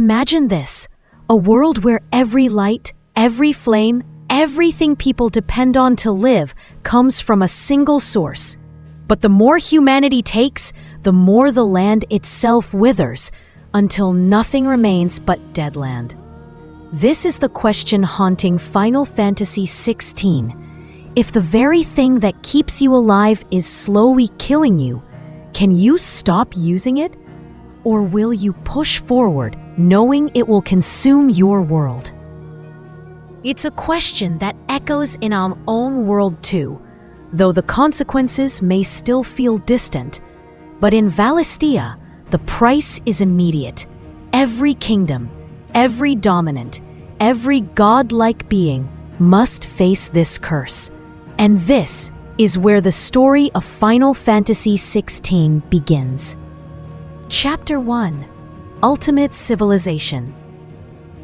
Imagine this, a world where every light, every flame, everything people depend on to live comes from a single source. But the more humanity takes, the more the land itself withers, until nothing remains but dead land. This is the question haunting Final Fantasy XVI. If the very thing that keeps you alive is slowly killing you, can you stop using it? Or will you push forward, knowing it will consume your world? It's a question that echoes in our own world too, though the consequences may still feel distant. But in Valisthean, the price is immediate. Every kingdom, every dominant, every godlike being must face this curse. And this is where the story of Final Fantasy XVI begins. Chapter 1: Ultimate Civilization.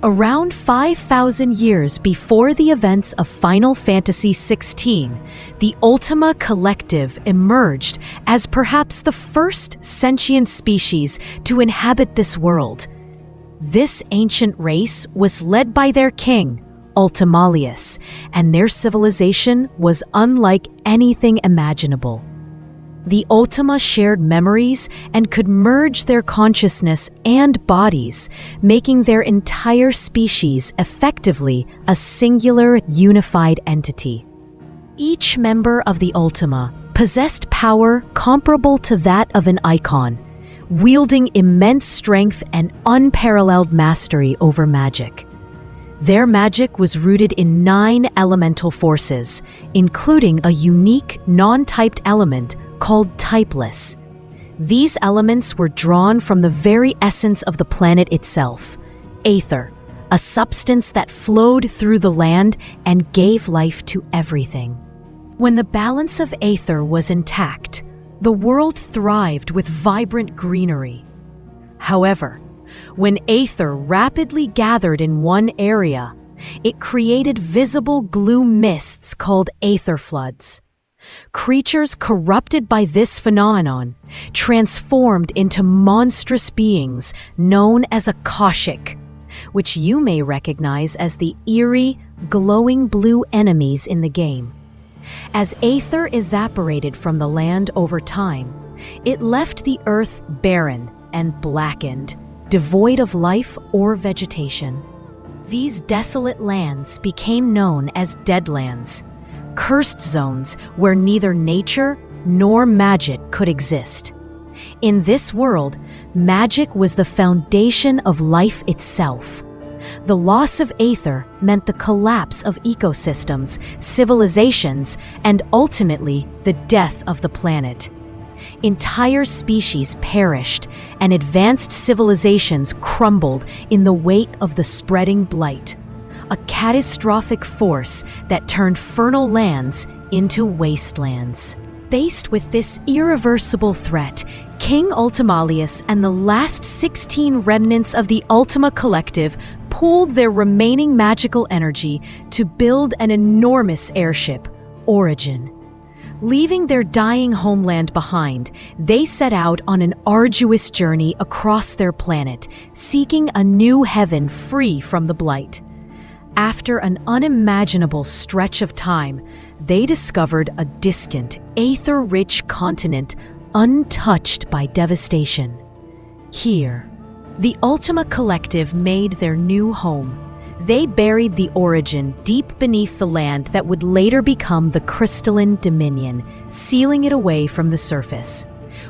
Around 5,000 years before the events of Final Fantasy XVI, the Ultima Collective emerged as perhaps the first sentient species to inhabit this world. This ancient race was led by their king, Ultimalius, and their civilization was unlike anything imaginable. The Ultima shared memories and could merge their consciousness and bodies, making their entire species effectively a singular, unified entity. Each member of the Ultima possessed power comparable to that of an icon, wielding immense strength and unparalleled mastery over magic. Their magic was rooted in 9 elemental forces, including a unique, non-typed element called typeless. These elements were drawn from the very essence of the planet itself, aether, a substance that flowed through the land and gave life to everything. When the balance of aether was intact, the world thrived with vibrant greenery. However, when aether rapidly gathered in one area, it created visible gloom mists called aether floods. Creatures corrupted by this phenomenon transformed into monstrous beings known as Akashic, which you may recognize as the eerie, glowing blue enemies in the game. As aether evaporated from the land over time, it left the earth barren and blackened, devoid of life or vegetation. These desolate lands became known as Deadlands, cursed zones where neither nature nor magic could exist. In this world, magic was the foundation of life itself. The loss of aether meant the collapse of ecosystems, civilizations, and ultimately the death of the planet. Entire species perished, and advanced civilizations crumbled in the wake of the spreading blight, a catastrophic force that turned fertile lands into wastelands. Faced with this irreversible threat, King Ultimalius and the last 16 remnants of the Ultima Collective pooled their remaining magical energy to build an enormous airship, Origin. Leaving their dying homeland behind, they set out on an arduous journey across their planet, seeking a new heaven free from the blight. After an unimaginable stretch of time, they discovered a distant, aether-rich continent untouched by devastation. Here, the Ultima Collective made their new home. They buried the Origin deep beneath the land that would later become the Crystalline Dominion, sealing it away from the surface.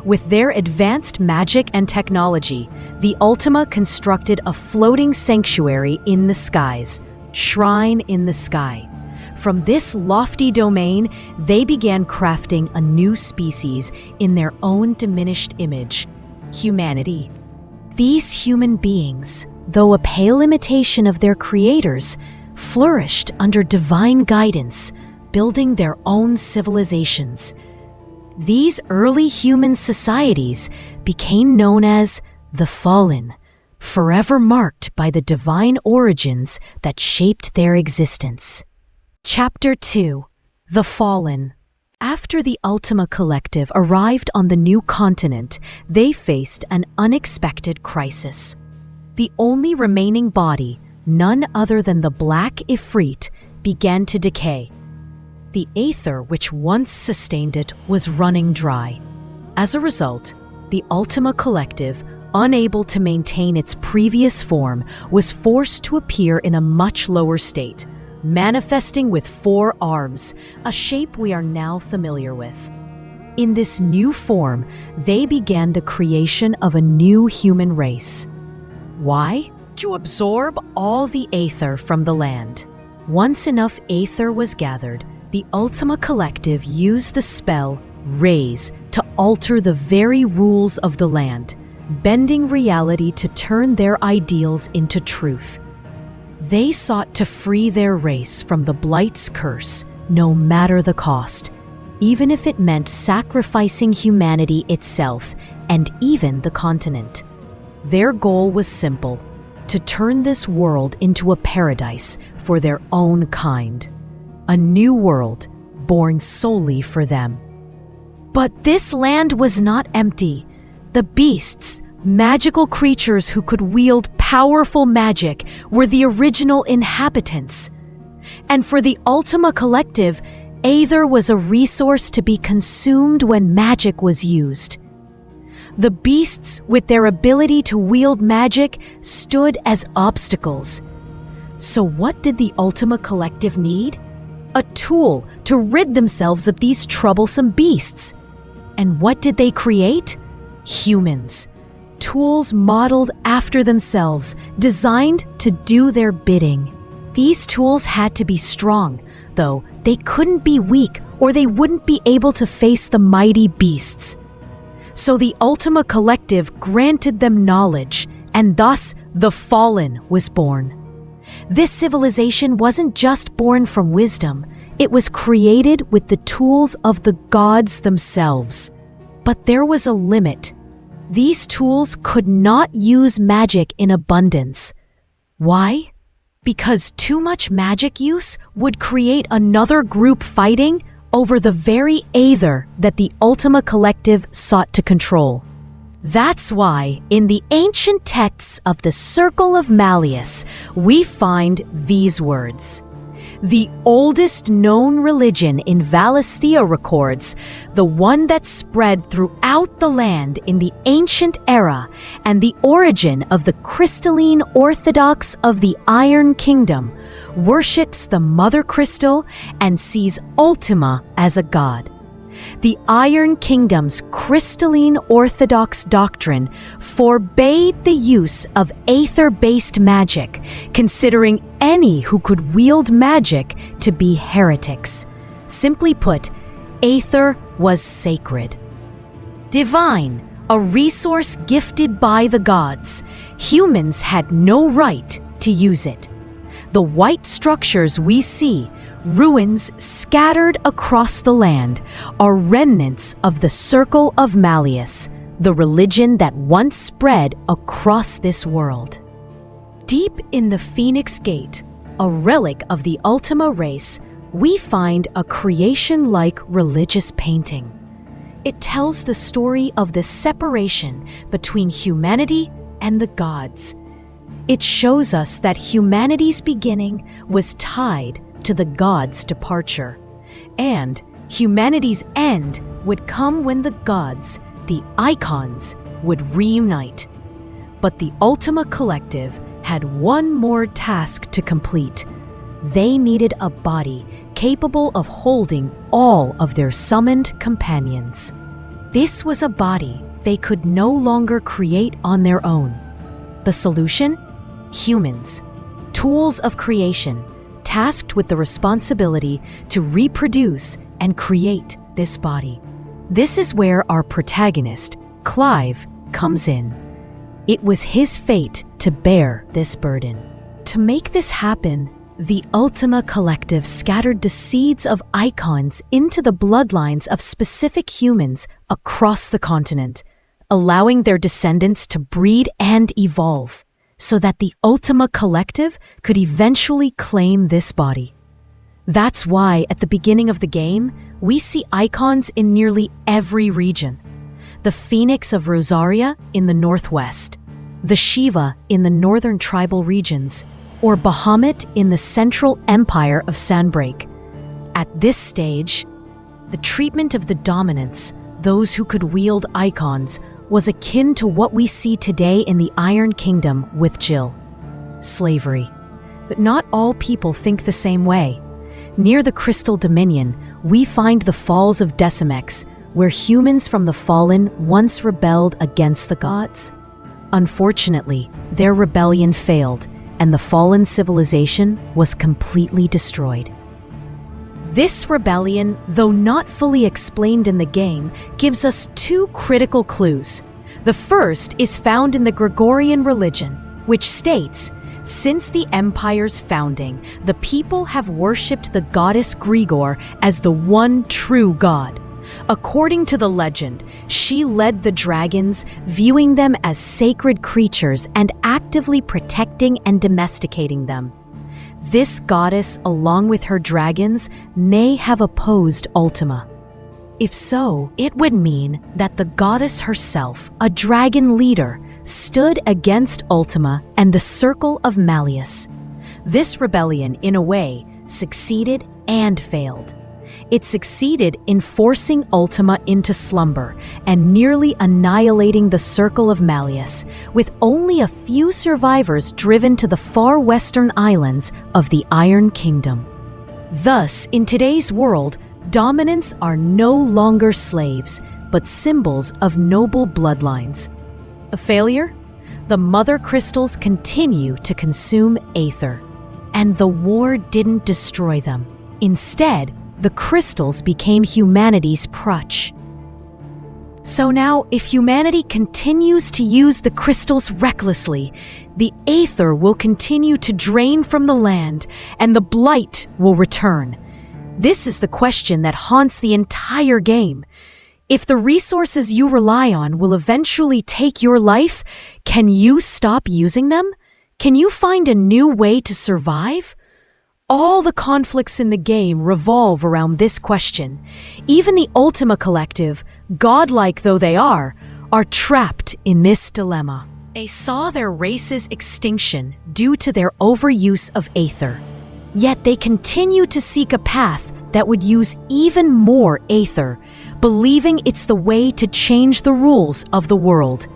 With their advanced magic and technology, the Ultima constructed a floating sanctuary in the skies, Shrine in the Sky. From this lofty domain, they began crafting a new species in their own diminished image, humanity. These human beings, though a pale imitation of their creators, flourished under divine guidance, building their own civilizations. These early human societies became known as the Fallen, forever marked by the divine origins that shaped their existence. Chapter 2: The Fallen. After the Ultima Collective arrived on the new continent, they faced an unexpected crisis. The only remaining body, none other than the Black Ifrit, began to decay. The aether which once sustained it was running dry. As a result, the Ultima Collective, unable to maintain its previous form, was forced to appear in a much lower state, manifesting with 4 arms, a shape we are now familiar with. In this new form, they began the creation of a new human race. Why? To absorb all the aether from the land. Once enough aether was gathered, the Ultima Collective used the spell Raise to alter the very rules of the land, bending reality to turn their ideals into truth. They sought to free their race from the Blight's curse, no matter the cost, even if it meant sacrificing humanity itself and even the continent. Their goal was simple: to turn this world into a paradise for their own kind. A new world born solely for them. But this land was not empty. The beasts, magical creatures who could wield powerful magic, were the original inhabitants. And for the Ultima Collective, aether was a resource to be consumed when magic was used. The beasts, with their ability to wield magic, stood as obstacles. So what did the Ultima Collective need? A tool to rid themselves of these troublesome beasts. And what did they create? Humans. Tools modeled after themselves, designed to do their bidding. These tools had to be strong, though they couldn't be weak or they wouldn't be able to face the mighty beasts. So the Ultima Collective granted them knowledge, and thus the Fallen was born. This civilization wasn't just born from wisdom, it was created with the tools of the gods themselves. But there was a limit. These tools could not use magic in abundance. Why? Because too much magic use would create another group fighting over the very aether that the Ultima Collective sought to control. That's why, in the ancient texts of the Circle of Malleus, we find these words. The oldest known religion in Valisthean records, the one that spread throughout the land in the ancient era, and the origin of the crystalline orthodox of the Iron Kingdom, worships the Mother Crystal and sees Ultima as a god. The Iron Kingdom's crystalline orthodox doctrine forbade the use of aether-based magic, considering any who could wield magic to be heretics. Simply put, aether was sacred. Divine, a resource gifted by the gods, humans had no right to use it. The white structures we see, ruins scattered across the land, are remnants of the Circle of Malleus, the religion that once spread across this world. Deep in the Phoenix Gate, a relic of the Ultima race, we find a creation-like religious painting. It tells the story of the separation between humanity and the gods. It shows us that humanity's beginning was tied to the gods' departure, and humanity's end would come when the gods, the icons, would reunite. But the Ultima Collective had one more task to complete. They needed a body capable of holding all of their summoned companions. This was a body they could no longer create on their own. The solution? Humans, tools of creation, tasked with the responsibility to reproduce and create this body. This is where our protagonist, Clive, comes in. It was his fate to bear this burden. To make this happen, the Ultima Collective scattered the seeds of icons into the bloodlines of specific humans across the continent, allowing their descendants to breed and evolve, so that the Ultima Collective could eventually claim this body. That's why, at the beginning of the game, we see icons in nearly every region. The Phoenix of Rosaria in the northwest, the Shiva in the northern tribal regions, or Bahamut in the central empire of Sandbreak. At this stage, the treatment of the dominants, those who could wield icons, was akin to what we see today in the Iron Kingdom with Jill. Slavery. But not all people think the same way. Near the Crystal Dominion, we find the Falls of Decimex, where humans from the Fallen once rebelled against the gods. Unfortunately, their rebellion failed, and the fallen civilization was completely destroyed. This rebellion, though not fully explained in the game, gives us two critical clues. The first is found in the Gregorian religion, which states, since the empire's founding, the people have worshipped the goddess Grigor as the one true god. According to the legend, she led the dragons, viewing them as sacred creatures and actively protecting and domesticating them. This goddess, along with her dragons, may have opposed Ultima. If so, it would mean that the goddess herself, a dragon leader, stood against Ultima and the Circle of Malleus. This rebellion, in a way, succeeded and failed. It succeeded in forcing Ultima into slumber and nearly annihilating the Circle of Malleus, with only a few survivors driven to the far western islands of the Iron Kingdom. Thus, in today's world, dominants are no longer slaves, but symbols of noble bloodlines. A failure? The Mother Crystals continue to consume Aether, and the war didn't destroy them. Instead, the crystals became humanity's crutch. So now, if humanity continues to use the crystals recklessly, the Aether will continue to drain from the land, and the blight will return. This is the question that haunts the entire game. If the resources you rely on will eventually take your life, can you stop using them? Can you find a new way to survive? All the conflicts in the game revolve around this question. Even the Ultima Collective, godlike though they are trapped in this dilemma. They saw their race's extinction due to their overuse of Aether. Yet they continue to seek a path that would use even more Aether, believing it's the way to change the rules of the world.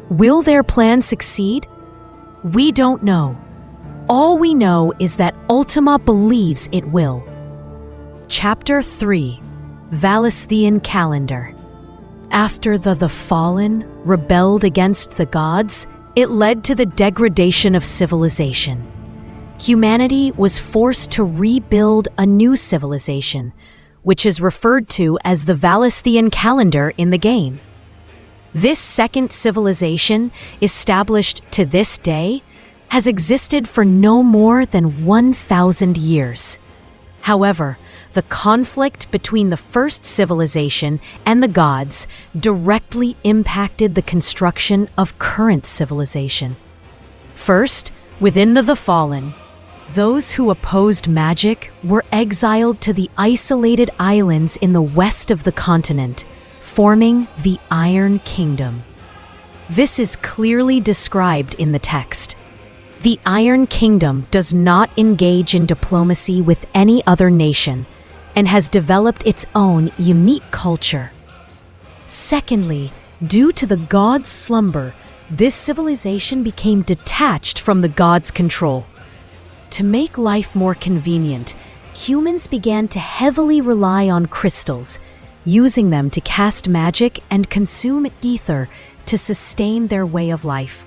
Will their plan succeed? We don't know. All we know is that Ultima believes it will. Chapter 3: Valisthean Calendar. After the Fallen rebelled against the gods, it led to the degradation of civilization. Humanity was forced to rebuild a new civilization, which is referred to as the Valisthean Calendar in the game. This second civilization, established to this day, has existed for no more than 1,000 years. However, the conflict between the first civilization and the gods directly impacted the construction of current civilization. First, within the Fallen, those who opposed magic were exiled to the isolated islands in the west of the continent, forming the Iron Kingdom. This is clearly described in the text. The Iron Kingdom does not engage in diplomacy with any other nation and has developed its own unique culture. Secondly, due to the gods' slumber, this civilization became detached from the gods' control. To make life more convenient, humans began to heavily rely on crystals, using them to cast magic and consume ether to sustain their way of life.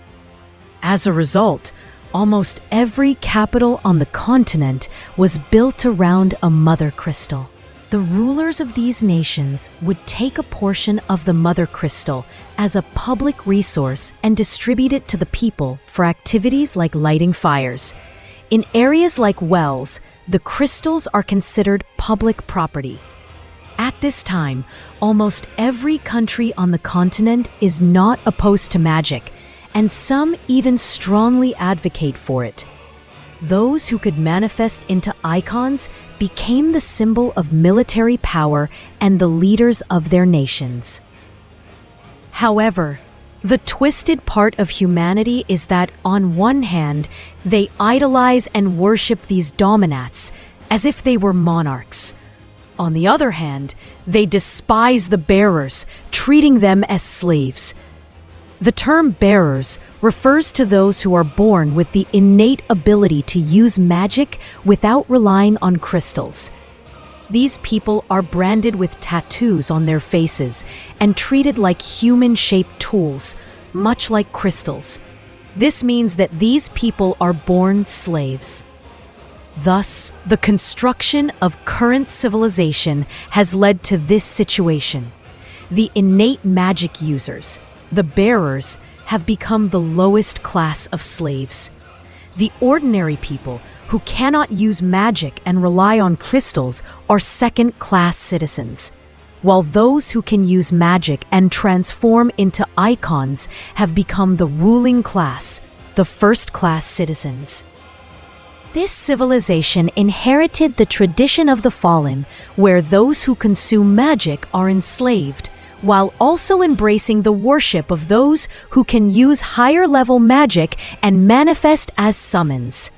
As a result, almost every capital on the continent was built around a mother crystal. The rulers of these nations would take a portion of the mother crystal as a public resource and distribute it to the people for activities like lighting fires. In areas like wells, the crystals are considered public property. At this time, almost every country on the continent is not opposed to magic, and some even strongly advocate for it. Those who could manifest into icons became the symbol of military power and the leaders of their nations. However, The twisted part of humanity is that, on one hand, they idolize and worship these dominats as if they were monarchs. On the other hand, they despise the bearers, treating them as slaves. The term bearers refers to those who are born with the innate ability to use magic without relying on crystals. These people are branded with tattoos on their faces and treated like human-shaped tools, much like crystals. This means that these people are born slaves. Thus, the construction of current civilization has led to this situation. The innate magic users, the bearers, have become the lowest class of slaves. The ordinary people, who cannot use magic and rely on crystals, are second-class citizens, while those who can use magic and transform into icons have become the ruling class, the first-class citizens. This civilization inherited the tradition of the fallen, where those who consume magic are enslaved, while also embracing the worship of those who can use higher-level magic and manifest as summons.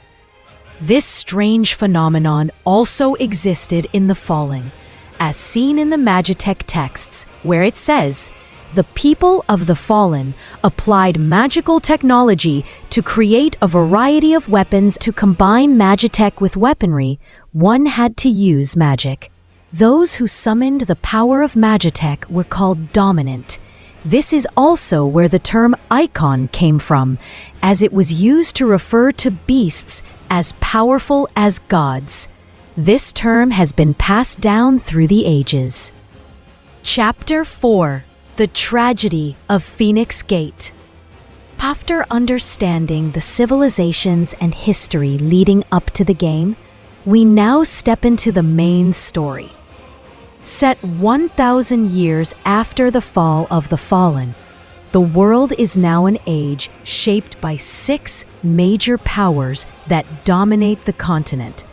This strange phenomenon also existed in the Fallen, as seen in the Magitech texts, where it says, "The people of the Fallen applied magical technology to create a variety of weapons to combine Magitech with weaponry. One had to use magic. Those who summoned the power of Magitech were called dominant. This is also where the term icon came from, as it was used to refer to beasts as powerful as gods. This term has been passed down through the ages." Chapter 4: The Tragedy of Phoenix Gate. After understanding the civilizations and history leading up to the game, we now step into the main story. Set 1,000 years after the fall of the Fallen, the world is now an age shaped by 6 major powers that dominate the continent.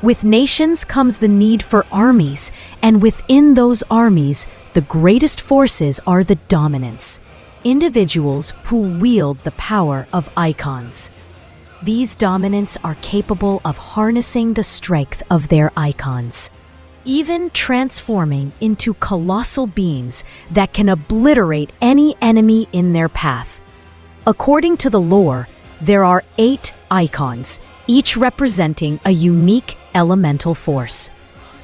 With nations comes the need for armies, and within those armies, the greatest forces are the dominants, individuals who wield the power of icons. These dominants are capable of harnessing the strength of their icons, even transforming into colossal beings that can obliterate any enemy in their path. According to the lore, there are 8 icons, each representing a unique elemental force.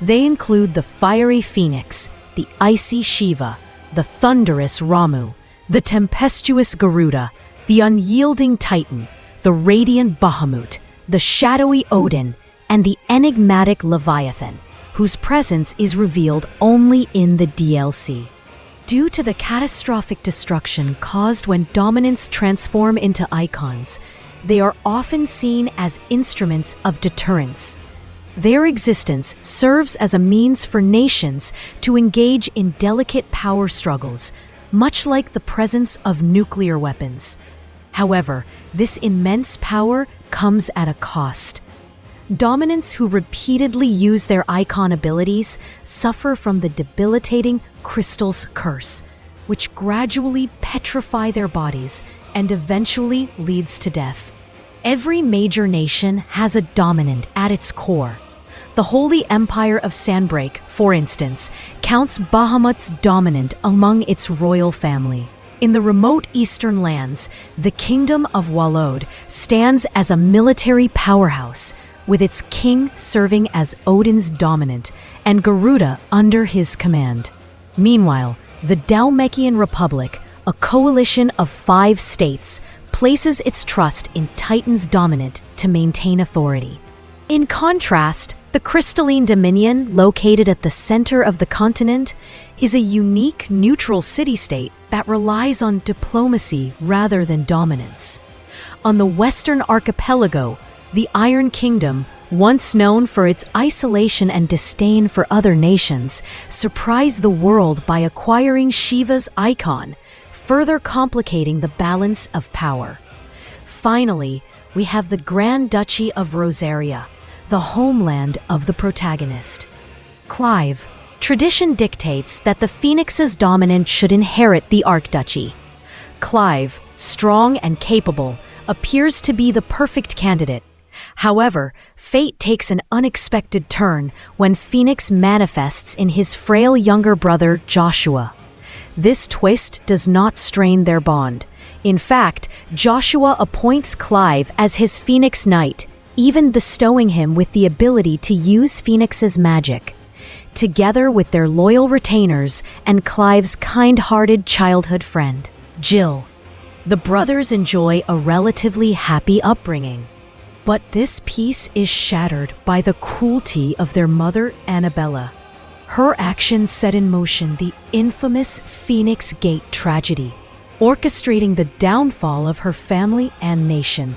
They include the fiery phoenix, the icy Shiva, the thunderous Ramu, the tempestuous Garuda, the unyielding Titan, the radiant Bahamut, the shadowy Odin, and the enigmatic Leviathan, whose presence is revealed only in the DLC. Due to the catastrophic destruction caused when dominants transform into icons, they are often seen as instruments of deterrence. Their existence serves as a means for nations to engage in delicate power struggles, much like the presence of nuclear weapons. However, this immense power comes at a cost. Dominants who repeatedly use their icon abilities suffer from the debilitating Crystal's curse, which gradually petrify their bodies and eventually leads to death. Every major nation has a dominant at its core. The Holy Empire of Sandbreak, for instance, counts Bahamut's dominant among its royal family. In the remote eastern lands, the Kingdom of Walod stands as a military powerhouse, with its king serving as Odin's dominant and Garuda under his command. Meanwhile, the Dalmekian Republic, a coalition of 5 states, places its trust in Titan's dominant to maintain authority. In contrast, the Crystalline Dominion, located at the center of the continent, is a unique neutral city-state that relies on diplomacy rather than dominance. On the Western Archipelago, the Iron Kingdom, once known for its isolation and disdain for other nations, surprised the world by acquiring Shiva's icon, further complicating the balance of power. Finally, we have the Grand Duchy of Rosaria, the homeland of the protagonist. Clive, tradition dictates that the Phoenix's dominant should inherit the Archduchy. Clive, strong and capable, appears to be the perfect candidate. However, fate takes an unexpected turn when Phoenix manifests in his frail younger brother, Joshua. This twist does not strain their bond. In fact, Joshua appoints Clive as his Phoenix Knight, even bestowing him with the ability to use Phoenix's magic. Together with their loyal retainers and Clive's kind-hearted childhood friend, Jill, the brothers enjoy a relatively happy upbringing. But this peace is shattered by the cruelty of their mother, Annabella. Her actions set in motion the infamous Phoenix Gate tragedy, orchestrating the downfall of her family and nation.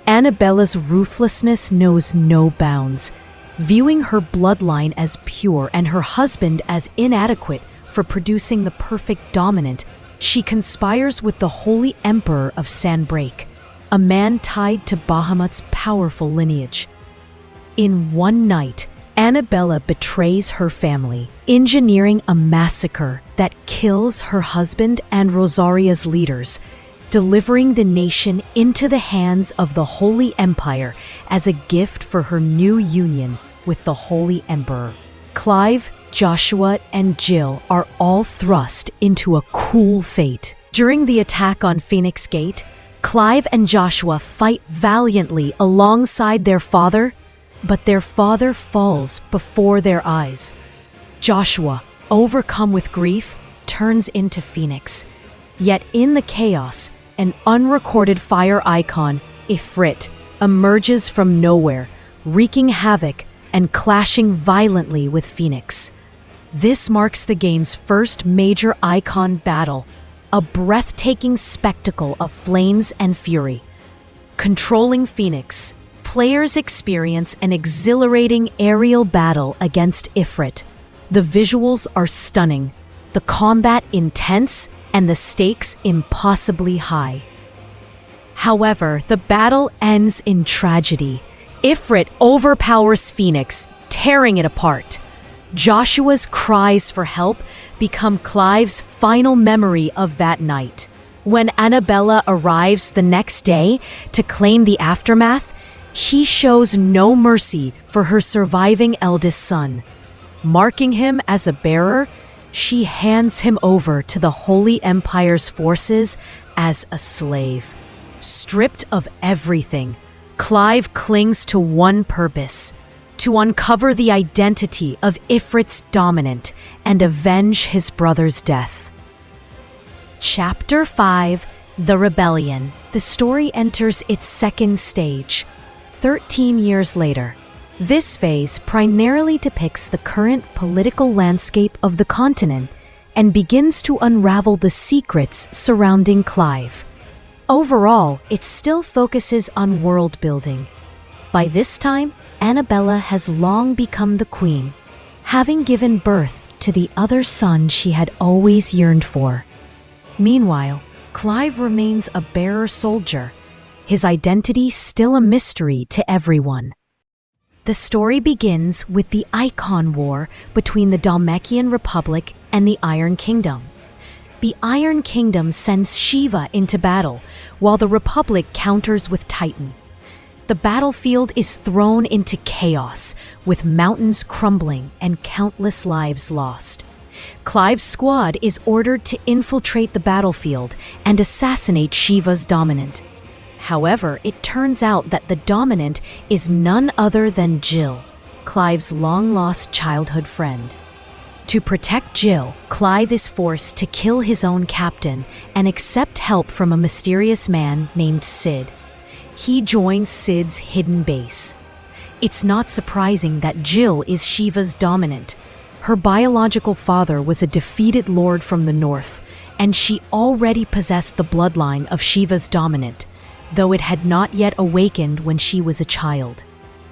Annabella's ruthlessness knows no bounds, viewing her bloodline as pure and her husband as inadequate for producing the perfect dominant. She conspires with the Holy Emperor of Sanbreak, a man tied to Bahamut's powerful lineage. In one night, Annabella betrays her family, engineering a massacre that kills her husband and Rosaria's leaders, delivering the nation into the hands of the Holy Empire as a gift for her new union with the Holy Emperor. Clive, Joshua, and Jill are all thrust into a cruel fate. During the attack on Phoenix Gate, Clive and Joshua fight valiantly alongside their father, but their father falls before their eyes. Joshua, overcome with grief, turns into Phoenix. Yet in the chaos, an unrecorded fire icon, Ifrit, emerges from nowhere, wreaking havoc and clashing violently with Phoenix. This marks the game's first major icon battle, a breathtaking spectacle of flames and fury. Controlling Phoenix, players experience an exhilarating aerial battle against Ifrit. The visuals are stunning, the combat intense, and the stakes impossibly high. However, the battle ends in tragedy. Ifrit overpowers Phoenix, tearing it apart. Joshua's cries for help become Clive's final memory of that night. When Annabella arrives the next day to claim the aftermath, she shows no mercy for her surviving eldest son. Marking him as a bearer, she hands him over to the Holy Empire's forces as a slave. Stripped of everything, Clive clings to one purpose: to uncover the identity of Ifrit's dominant and avenge his brother's death. Chapter 5: The Rebellion. The story enters its second stage, 13 years later. This phase primarily depicts the current political landscape of the continent and begins to unravel the secrets surrounding Clive. Overall, it still focuses on world building. By this time, Annabella has long become the queen, having given birth to the other son she had always yearned for. Meanwhile, Clive remains a bearer soldier, his identity still a mystery to everyone. The story begins with the Icon War between the Dhalmekian Republic and the Iron Kingdom. The Iron Kingdom sends Shiva into battle, while the Republic counters with Titan. The battlefield is thrown into chaos, with mountains crumbling and countless lives lost. Clive's squad is ordered to infiltrate the battlefield and assassinate Shiva's dominant. However, it turns out that the dominant is none other than Jill, Clive's long-lost childhood friend. To protect Jill, Clive is forced to kill his own captain and accept help from a mysterious man named Sid. He joins Sid's hidden base. It's not surprising that Jill is Shiva's dominant. Her biological father was a defeated lord from the north, and she already possessed the bloodline of Shiva's dominant, though it had not yet awakened when she was a child.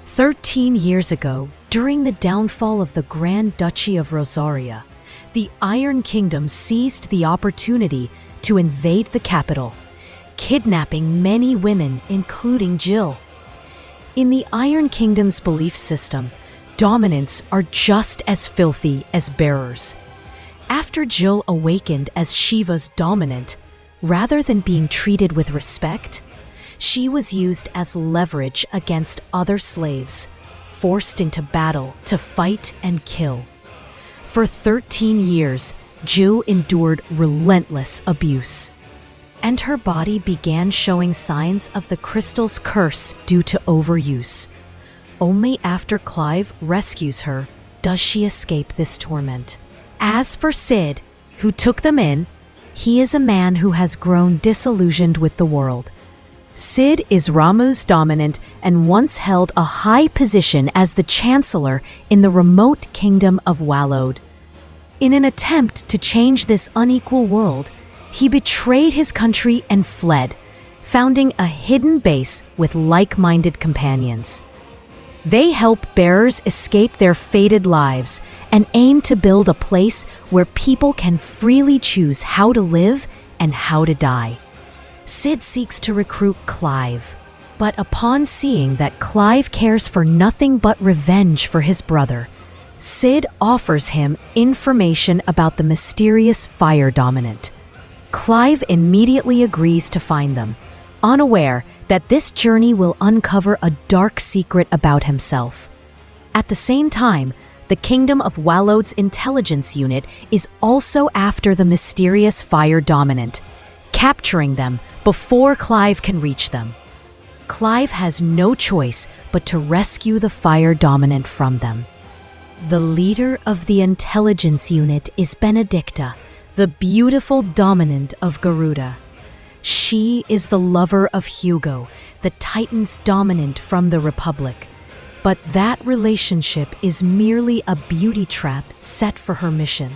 13 years ago, during the downfall of the Grand Duchy of Rosaria, the Iron Kingdom seized the opportunity to invade the capital, kidnapping many women, including Jill. In the Iron Kingdom's belief system, dominants are just as filthy as bearers. After Jill awakened as Shiva's dominant, Rather than being treated with respect, she was used as leverage against other slaves, forced into battle to fight and kill. For 13 years, Jill endured relentless abuse, and her body began showing signs of the crystal's curse due to overuse. Only after Clive rescues her does she escape this torment. As for Sid, who took them in, he is a man who has grown disillusioned with the world. Sid is Ramuh's dominant and once held a high position as the chancellor in the remote kingdom of Wallod. In an attempt to change this unequal world, he betrayed his country and fled, founding a hidden base with like-minded companions. They help bearers escape their fated lives and aim to build a place where people can freely choose how to live and how to die. Sid seeks to recruit Clive, but upon seeing that Clive cares for nothing but revenge for his brother, Sid offers him information about the mysterious fire dominant. Clive immediately agrees to find them, unaware that this journey will uncover a dark secret about himself. At the same time, the Kingdom of Wallod's intelligence unit is also after the mysterious fire dominant, capturing them before Clive can reach them. Clive has no choice but to rescue the fire dominant from them. The leader of the intelligence unit is Benedicta, the beautiful dominant of Garuda. She is the lover of Hugo, the Titan's dominant from the Republic. But that relationship is merely a beauty trap set for her mission.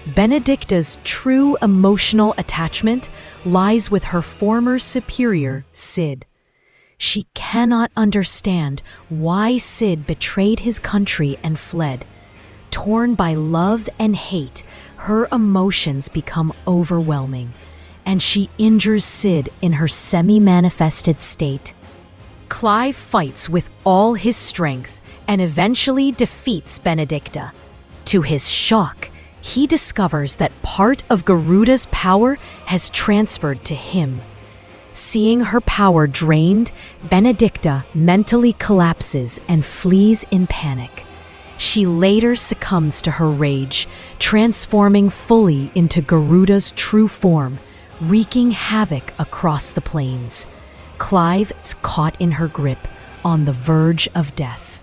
Benedicta's true emotional attachment lies with her former superior, Sid. She cannot understand why Sid betrayed his country and fled. Torn by love and hate, her emotions become overwhelming, and she injures Sid in her semi-manifested state. Clive fights with all his strength and eventually defeats Benedicta. To his shock, he discovers that part of Garuda's power has transferred to him. Seeing her power drained, Benedicta mentally collapses and flees in panic. She later succumbs to her rage, transforming fully into Garuda's true form, wreaking havoc across the plains. Clive is caught in her grip, on the verge of death.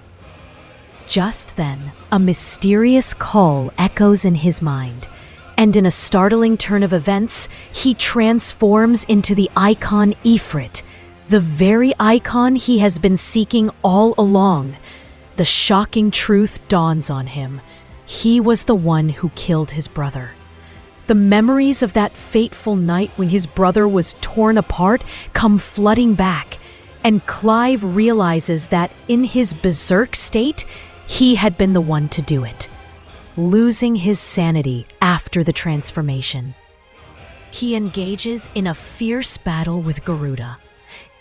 Just then, a mysterious call echoes in his mind, and in a startling turn of events, he transforms into the icon Ifrit, the very icon he has been seeking all along. The shocking truth dawns on him. He was the one who killed his brother. The memories of that fateful night when his brother was torn apart come flooding back, and Clive realizes that in his berserk state, he had been the one to do it, losing his sanity after the transformation. He engages in a fierce battle with Garuda.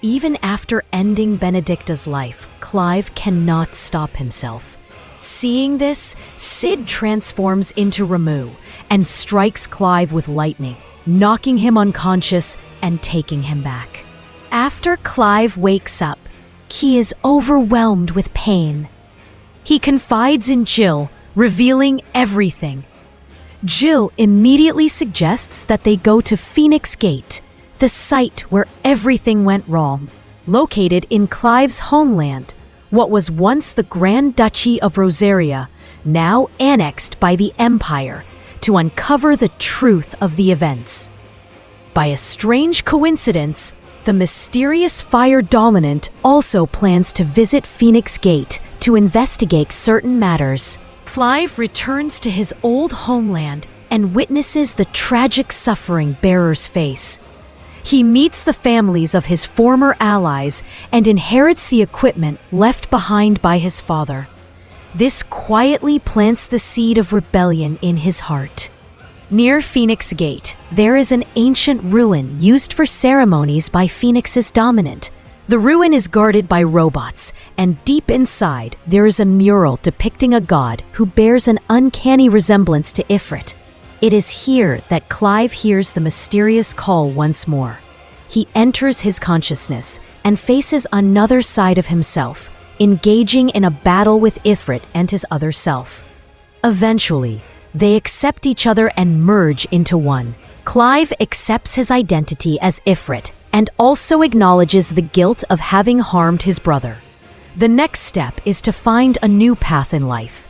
Even after ending Benedicta's life, Clive cannot stop himself. Seeing this, Sid transforms into Ramuh and strikes Clive with lightning, knocking him unconscious and taking him back. After Clive wakes up, he is overwhelmed with pain. He confides in Jill, revealing everything. Jill immediately suggests that they go to Phoenix Gate, the site where everything went wrong, located in Clive's homeland, what was once the Grand Duchy of Rosaria, now annexed by the Empire, to uncover the truth of the events. By a strange coincidence, the mysterious fire dominant also plans to visit Phoenix Gate to investigate certain matters. Clive returns to his old homeland and witnesses the tragic suffering bearers face. He meets the families of his former allies and inherits the equipment left behind by his father. This quietly plants the seed of rebellion in his heart. Near Phoenix Gate, there is an ancient ruin used for ceremonies by Phoenix's dominant. The ruin is guarded by robots, and deep inside, there is a mural depicting a god who bears an uncanny resemblance to Ifrit. It is here that Clive hears the mysterious call once more. He enters his consciousness and faces another side of himself, engaging in a battle with Ifrit and his other self. Eventually, they accept each other and merge into one. Clive accepts his identity as Ifrit and also acknowledges the guilt of having harmed his brother. The next step is to find a new path in life.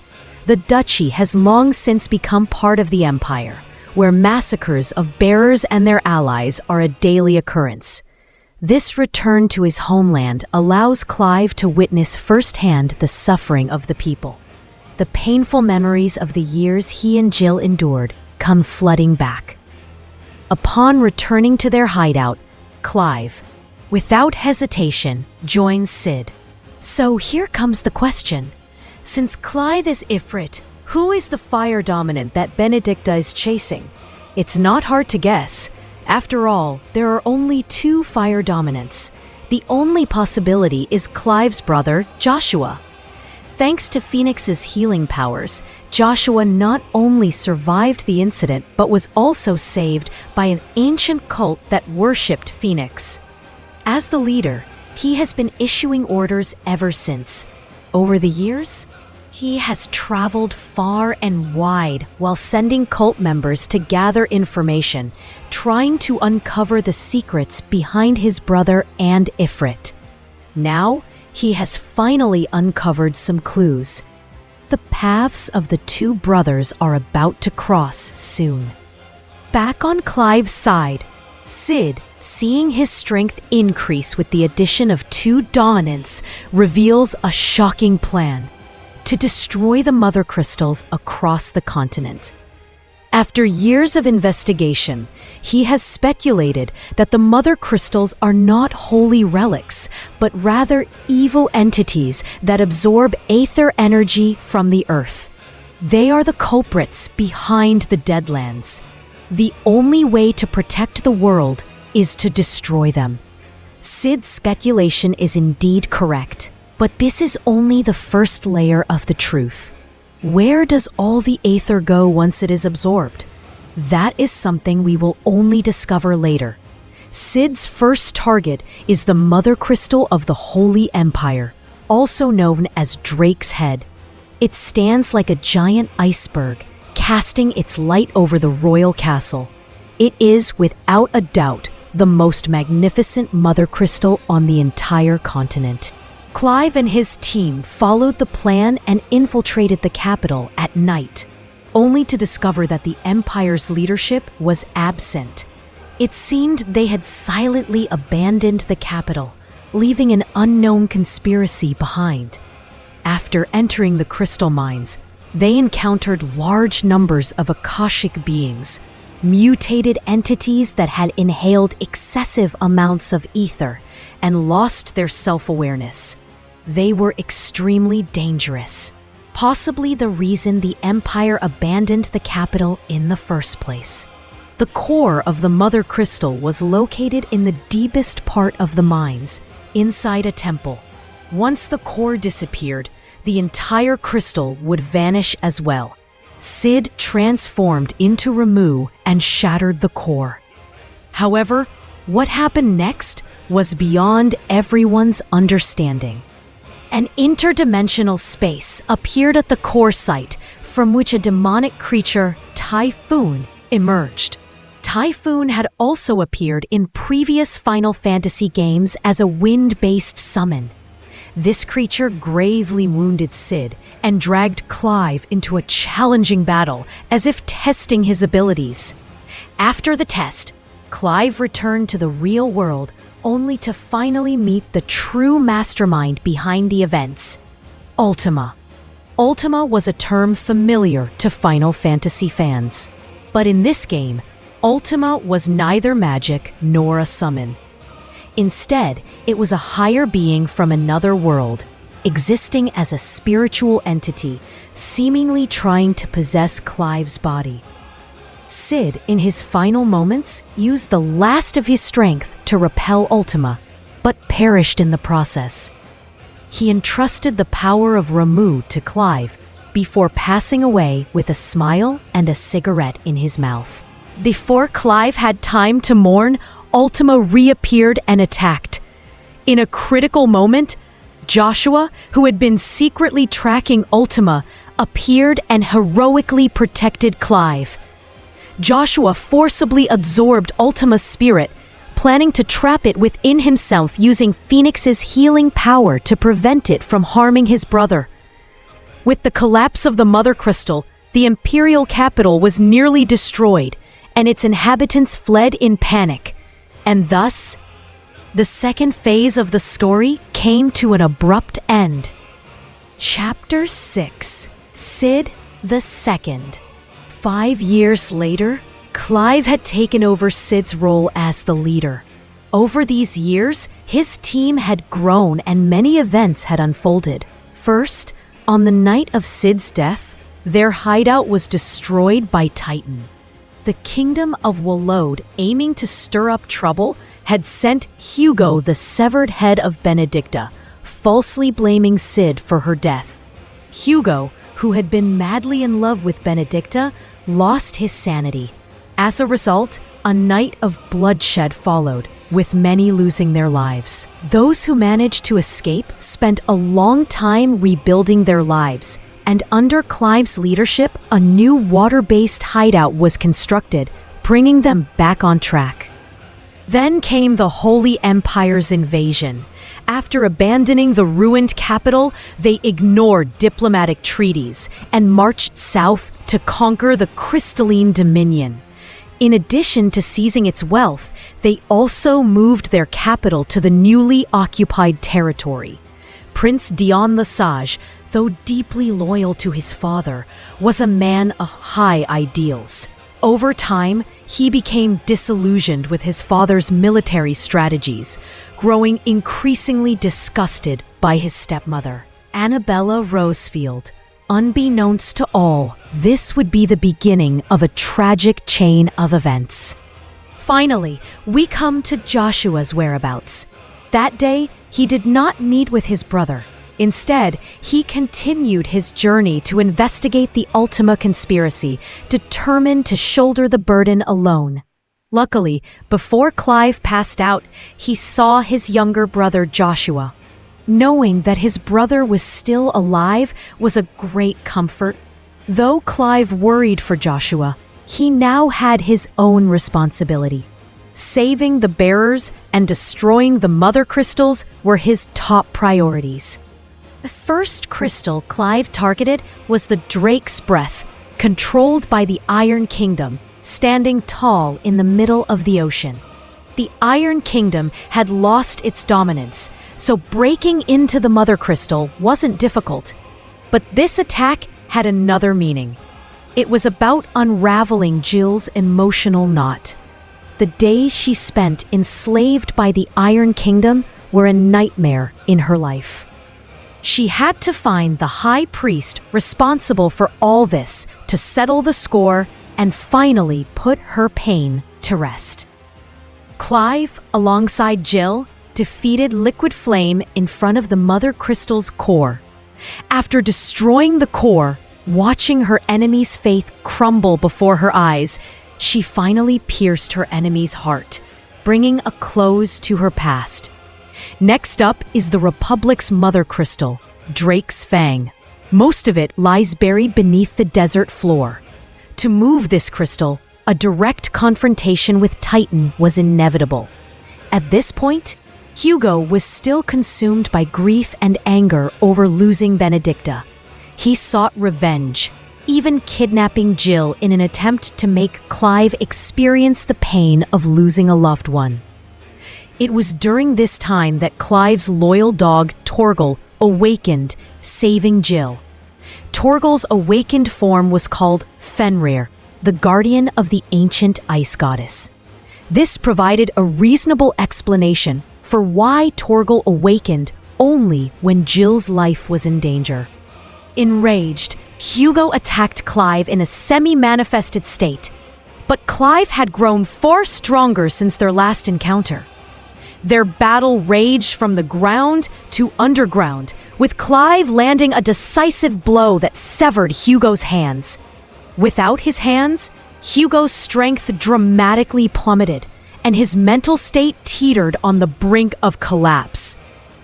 The duchy has long since become part of the empire, where massacres of bearers and their allies are a daily occurrence. This return to his homeland allows Clive to witness firsthand the suffering of the people. The painful memories of the years he and Jill endured come flooding back. Upon returning to their hideout, Clive, without hesitation, joins Cid. So here comes the question. Since Clive is Ifrit, who is the fire dominant that Benedicta is chasing? It's not hard to guess. After all, there are only two fire dominants. The only possibility is Clive's brother, Joshua. Thanks to Phoenix's healing powers, Joshua not only survived the incident but was also saved by an ancient cult that worshipped Phoenix. As the leader, he has been issuing orders ever since. Over the years, he has traveled far and wide while sending cult members to gather information, trying to uncover the secrets behind his brother and Ifrit. Now, he has finally uncovered some clues. The paths of the two brothers are about to cross soon. Back on Clive's side, Cid, seeing his strength increase with the addition of two dominants, reveals a shocking plan to destroy the mother crystals across the continent. After years of investigation, he has speculated that the mother crystals are not holy relics, but rather evil entities that absorb aether energy from the earth. They are the culprits behind the Deadlands. The only way to protect the world is to destroy them. Cid's speculation is indeed correct, but this is only the first layer of the truth. Where does all the aether go once it is absorbed? That is something we will only discover later. Cid's first target is the mother crystal of the Holy Empire, also known as Drake's Head. It stands like a giant iceberg, casting its light over the royal castle. It is, without a doubt, the most magnificent mother crystal on the entire continent. Clive and his team followed the plan and infiltrated the capital at night, only to discover that the Empire's leadership was absent. It seemed they had silently abandoned the capital, leaving an unknown conspiracy behind. After entering the crystal mines, they encountered large numbers of Akashic beings, mutated entities that had inhaled excessive amounts of ether and lost their self-awareness. They were extremely dangerous, possibly the reason the Empire abandoned the capital in the first place. The core of the Mother Crystal was located in the deepest part of the mines, inside a temple. Once the core disappeared, the entire crystal would vanish as well. Cid transformed into Ramu and shattered the core. However, what happened next was beyond everyone's understanding. An interdimensional space appeared at the core site, from which a demonic creature, Typhoon, emerged. Typhoon had also appeared in previous Final Fantasy games as a wind-based summon. This creature gravely wounded Cid and dragged Clive into a challenging battle, as if testing his abilities. After the test, Clive returned to the real world only to finally meet the true mastermind behind the events, Ultima. Ultima was a term familiar to Final Fantasy fans. But in this game, Ultima was neither magic nor a summon. Instead, it was a higher being from another world, existing as a spiritual entity, seemingly trying to possess Clive's body. Cid, in his final moments, used the last of his strength to repel Ultima, but perished in the process. He entrusted the power of Ramu to Clive, before passing away with a smile and a cigarette in his mouth. Before Clive had time to mourn, Ultima reappeared and attacked. In a critical moment, Joshua, who had been secretly tracking Ultima, appeared and heroically protected Clive. Joshua forcibly absorbed Ultima's spirit, planning to trap it within himself using Phoenix's healing power to prevent it from harming his brother. With the collapse of the Mother Crystal, the Imperial capital was nearly destroyed, and its inhabitants fled in panic. And thus, the second phase of the story came to an abrupt end. Chapter 6: Cid II. 5 years later, Clive had taken over Cid's role as the leader. Over these years, his team had grown and many events had unfolded. First, on the night of Cid's death, their hideout was destroyed by Titan. The kingdom of Walode, aiming to stir up trouble, had sent Hugo, the severed head of Benedicta, falsely blaming Cid for her death. Hugo, who had been madly in love with Benedicta, lost his sanity. As a result, a night of bloodshed followed, with many losing their lives. Those who managed to escape spent a long time rebuilding their lives, and under Clive's leadership, a new water-based hideout was constructed, bringing them back on track. Then came the Holy Empire's invasion. After abandoning the ruined capital, they ignored diplomatic treaties and marched south to conquer the Crystalline Dominion. In addition to seizing its wealth, they also moved their capital to the newly occupied territory. Prince Dion the Sage, though deeply loyal to his father, was a man of high ideals. Over time, he became disillusioned with his father's military strategies, growing increasingly disgusted by his stepmother, Annabella Rosefield. Unbeknownst to all, this would be the beginning of a tragic chain of events. Finally, we come to Joshua's whereabouts. That day, he did not meet with his brother. Instead, he continued his journey to investigate the Ultima conspiracy, determined to shoulder the burden alone. Luckily, before Clive passed out, he saw his younger brother Joshua. Knowing that his brother was still alive was a great comfort. Though Clive worried for Joshua, he now had his own responsibility. Saving the bearers and destroying the mother crystals were his top priorities. The first crystal Clive targeted was the Drake's Breath, controlled by the Iron Kingdom, standing tall in the middle of the ocean. The Iron Kingdom had lost its dominance, so breaking into the Mother Crystal wasn't difficult. But this attack had another meaning. It was about unraveling Jill's emotional knot. The days she spent enslaved by the Iron Kingdom were a nightmare in her life. She had to find the High Priest responsible for all this to settle the score and finally put her pain to rest. Clive, alongside Jill, defeated Liquid Flame in front of the Mother Crystal's core. After destroying the core, watching her enemy's faith crumble before her eyes, she finally pierced her enemy's heart, bringing a close to her past. Next up is the Republic's Mother Crystal, Drake's Fang. Most of it lies buried beneath the desert floor. To move this crystal, a direct confrontation with Titan was inevitable. At this point, Hugo was still consumed by grief and anger over losing Benedicta. He sought revenge, even kidnapping Jill in an attempt to make Clive experience the pain of losing a loved one. It was during this time that Clive's loyal dog, Torgal, awakened, saving Jill. Torgal's awakened form was called Fenrir, the guardian of the ancient ice goddess. This provided a reasonable explanation for why Torgal awakened only when Jill's life was in danger. Enraged, Hugo attacked Clive in a semi-manifested state, but Clive had grown far stronger since their last encounter. Their battle raged from the ground to underground, with Clive landing a decisive blow that severed Hugo's hands. Without his hands, Hugo's strength dramatically plummeted, and his mental state teetered on the brink of collapse.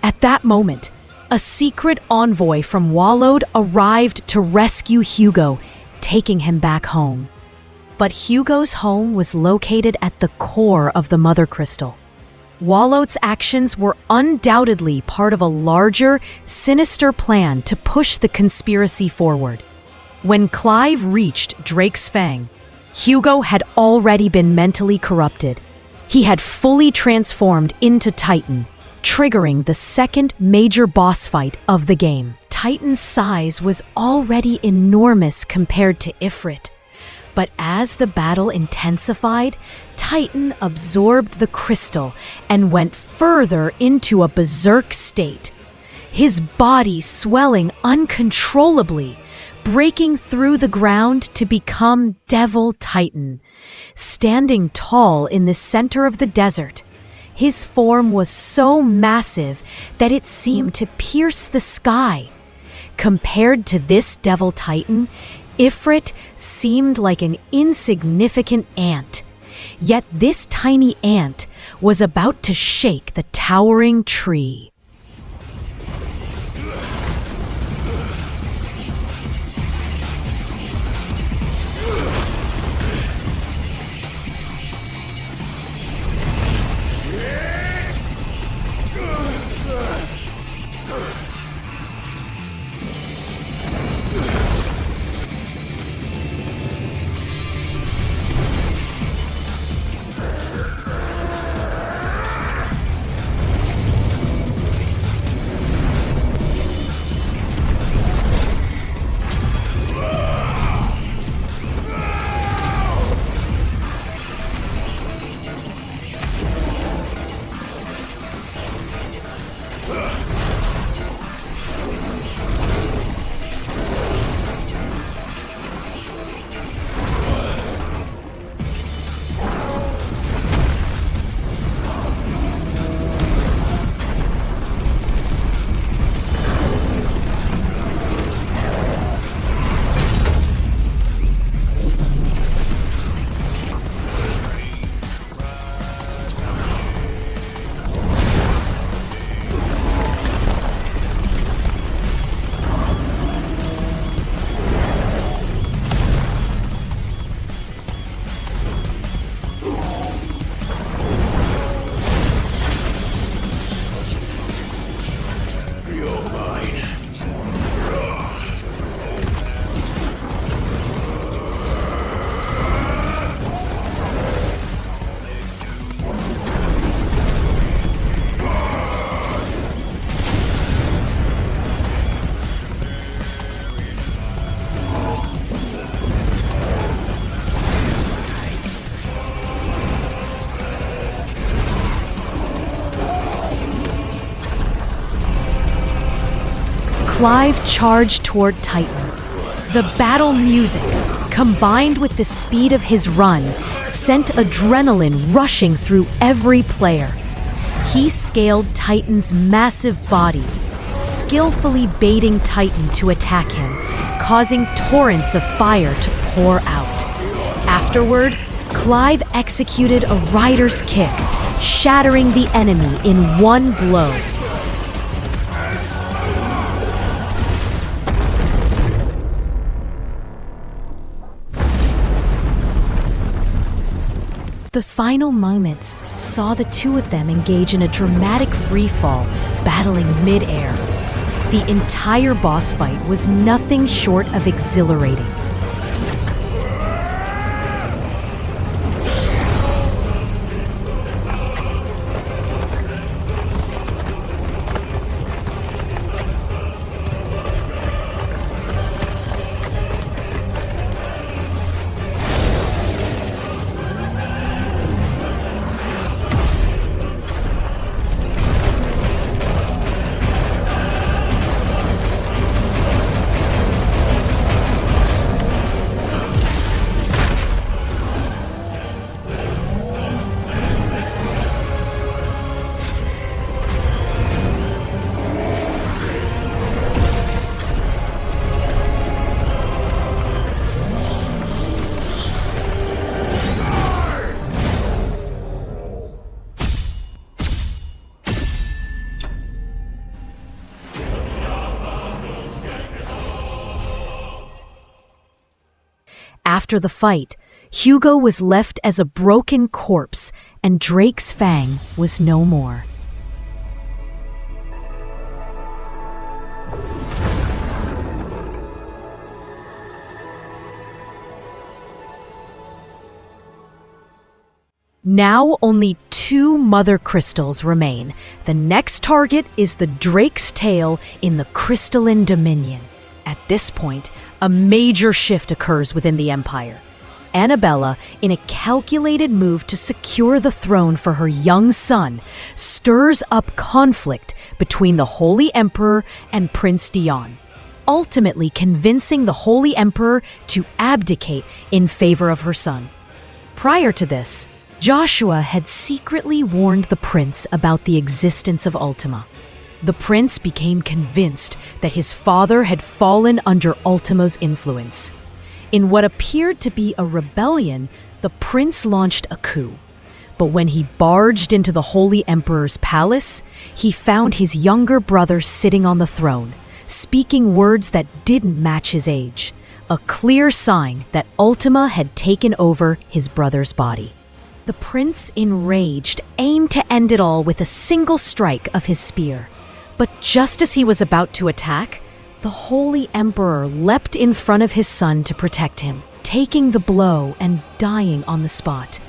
At that moment, a secret envoy from Wallowed arrived to rescue Hugo, taking him back home. But Hugo's home was located at the core of the Mother Crystal. Wallowed's actions were undoubtedly part of a larger, sinister plan to push the conspiracy forward. When Clive reached Drake's Fang, Hugo had already been mentally corrupted. He had fully transformed into Titan, triggering the second major boss fight of the game. Titan's size was already enormous compared to Ifrit, but as the battle intensified, Titan absorbed the crystal and went further into a berserk state, his body swelling uncontrollably, breaking through the ground to become Devil Titan. Standing tall in the center of the desert, his form was so massive that it seemed to pierce the sky. Compared to this Devil Titan, Ifrit seemed like an insignificant ant. Yet this tiny ant was about to shake the towering tree. Clive charged toward Titan. The battle music, combined with the speed of his run, sent adrenaline rushing through every player. He scaled Titan's massive body, skillfully baiting Titan to attack him, causing torrents of fire to pour out. Afterward, Clive executed a rider's kick, shattering the enemy in one blow. The final moments saw the two of them engage in a dramatic freefall, battling mid-air. The entire boss fight was nothing short of exhilarating. After the fight, Hugo was left as a broken corpse, and Drake's fang was no more. Now only 2 mother crystals remain. The next target is the Drake's tail in the Crystalline Dominion. At this point, a major shift occurs within the Empire. Annabella, in a calculated move to secure the throne for her young son, stirs up conflict between the Holy Emperor and Prince Dion, ultimately convincing the Holy Emperor to abdicate in favor of her son. Prior to this, Joshua had secretly warned the prince about the existence of Ultima. The prince became convinced that his father had fallen under Ultima's influence. In what appeared to be a rebellion, the prince launched a coup. But when he barged into the Holy Emperor's palace, he found his younger brother sitting on the throne, speaking words that didn't match his age, a clear sign that Ultima had taken over his brother's body. The prince, enraged, aimed to end it all with a single strike of his spear. But just as he was about to attack, the Holy Emperor leapt in front of his son to protect him, taking the blow and dying on the spot.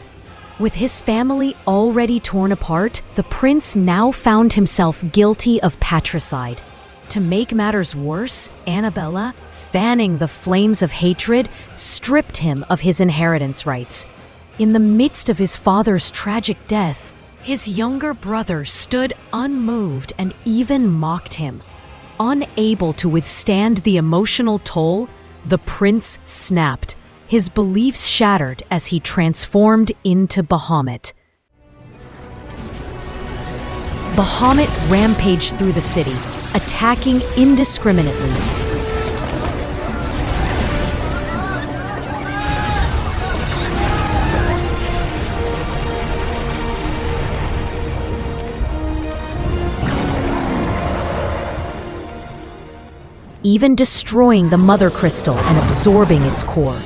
With his family already torn apart, the prince now found himself guilty of patricide. To make matters worse, Annabella, fanning the flames of hatred, stripped him of his inheritance rights. In the midst of his father's tragic death, his younger brother stood unmoved and even mocked him. Unable to withstand the emotional toll, the prince snapped, his beliefs shattered as he transformed into Bahamut. Bahamut rampaged through the city, attacking indiscriminately. Even destroying the mother crystal and absorbing its core.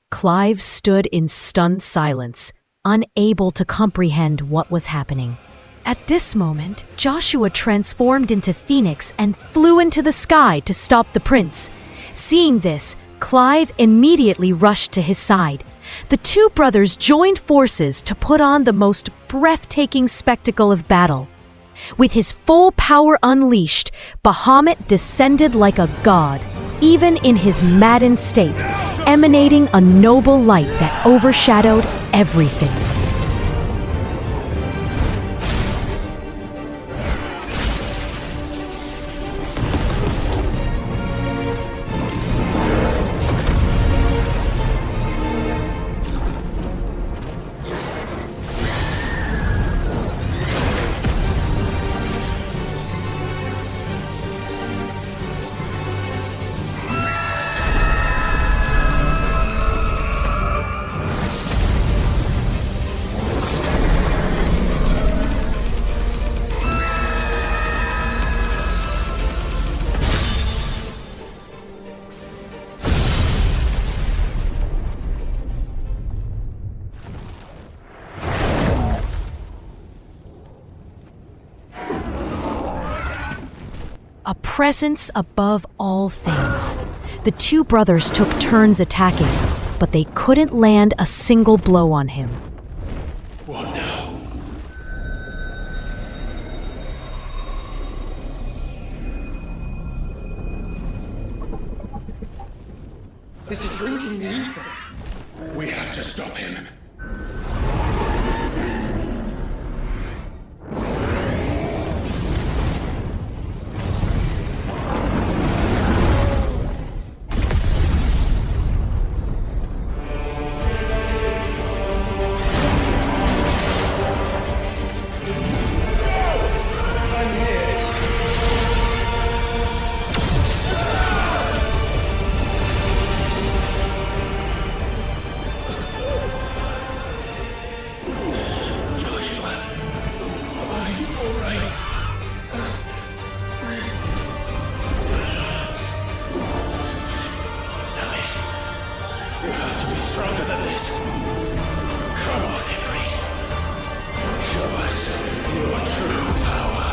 Clive stood in stunned silence, unable to comprehend what was happening. At this moment, Joshua transformed into Phoenix and flew into the sky to stop the prince. Seeing this, Clive immediately rushed to his side. The two brothers joined forces to put on the most breathtaking spectacle of battle. With his full power unleashed, Bahamut descended like a god, even in his maddened state, emanating a noble light that overshadowed everything. A presence above all things. The two brothers took turns attacking, but they couldn't land a single blow on him. What now? This is drinking the ether. We have to stop him. Stronger than this. Come on, Ifrit. Show us your true power.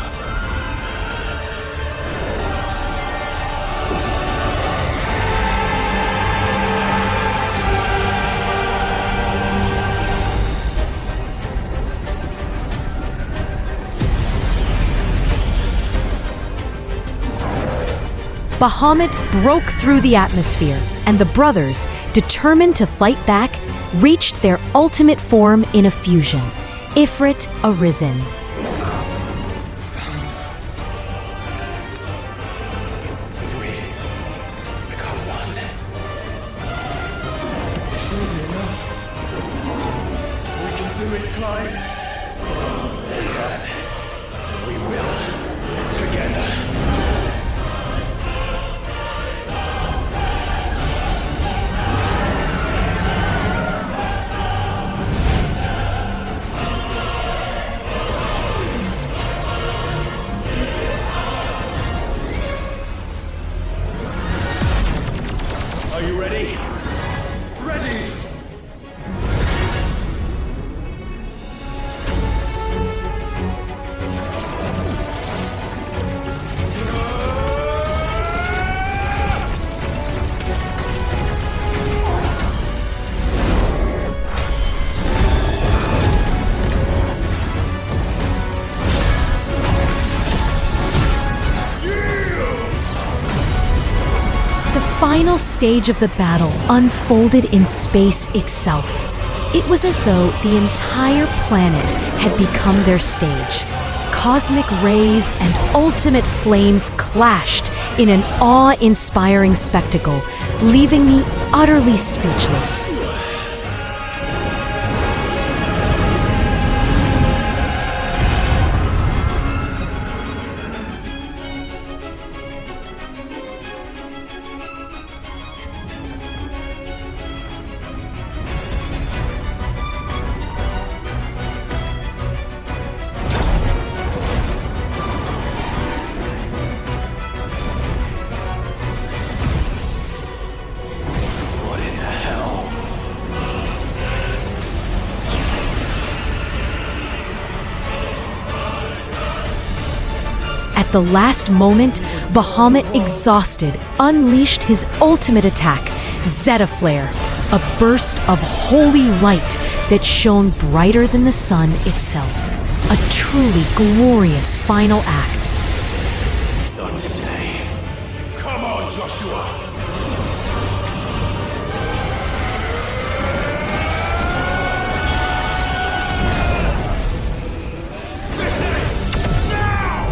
Bahamut broke through the atmosphere, and the brothers, determined to fight back, reached their ultimate form in a fusion, Ifrit Arisen. If we become one, it's really enough. We can do it, Clyde. We can. We will. Together. Are you ready? Ready! The final stage of the battle unfolded in space itself. It was as though the entire planet had become their stage. Cosmic rays and ultimate flames clashed in an awe-inspiring spectacle, leaving me utterly speechless. What in the hell? At the last moment, Bahamut, exhausted, unleashed his ultimate attack, Zeta Flare, a burst of holy light that shone brighter than the sun itself. A truly glorious final act. Not today. Come on, Joshua! This is now!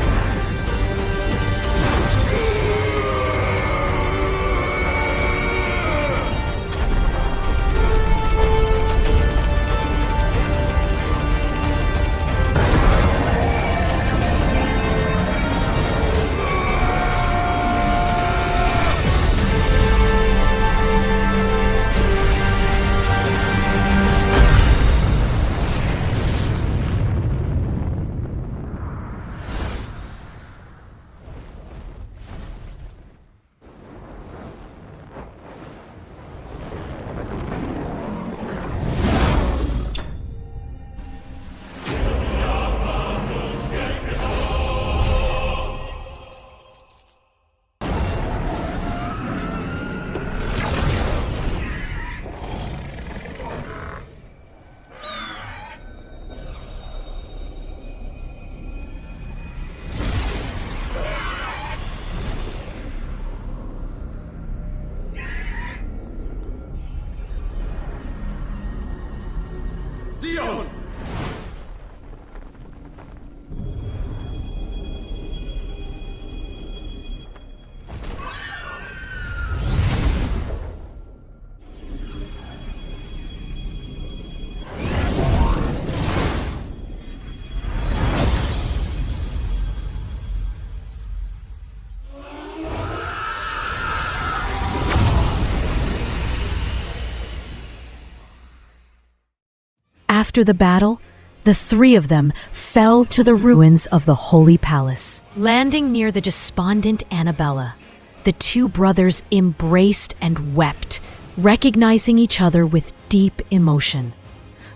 After the battle, the three of them fell to the ruins of the Holy Palace. Landing near the despondent Annabella, the two brothers embraced and wept, recognizing each other with deep emotion.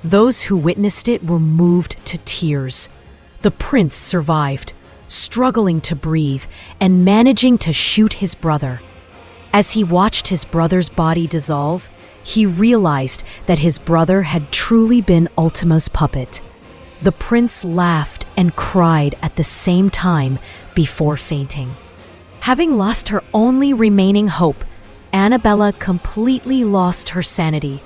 Those who witnessed it were moved to tears. The prince survived, struggling to breathe and managing to shoot his brother. As he watched his brother's body dissolve, he realized that his brother had truly been Ultima's puppet. The prince laughed and cried at the same time before fainting. Having lost her only remaining hope, Annabella completely lost her sanity.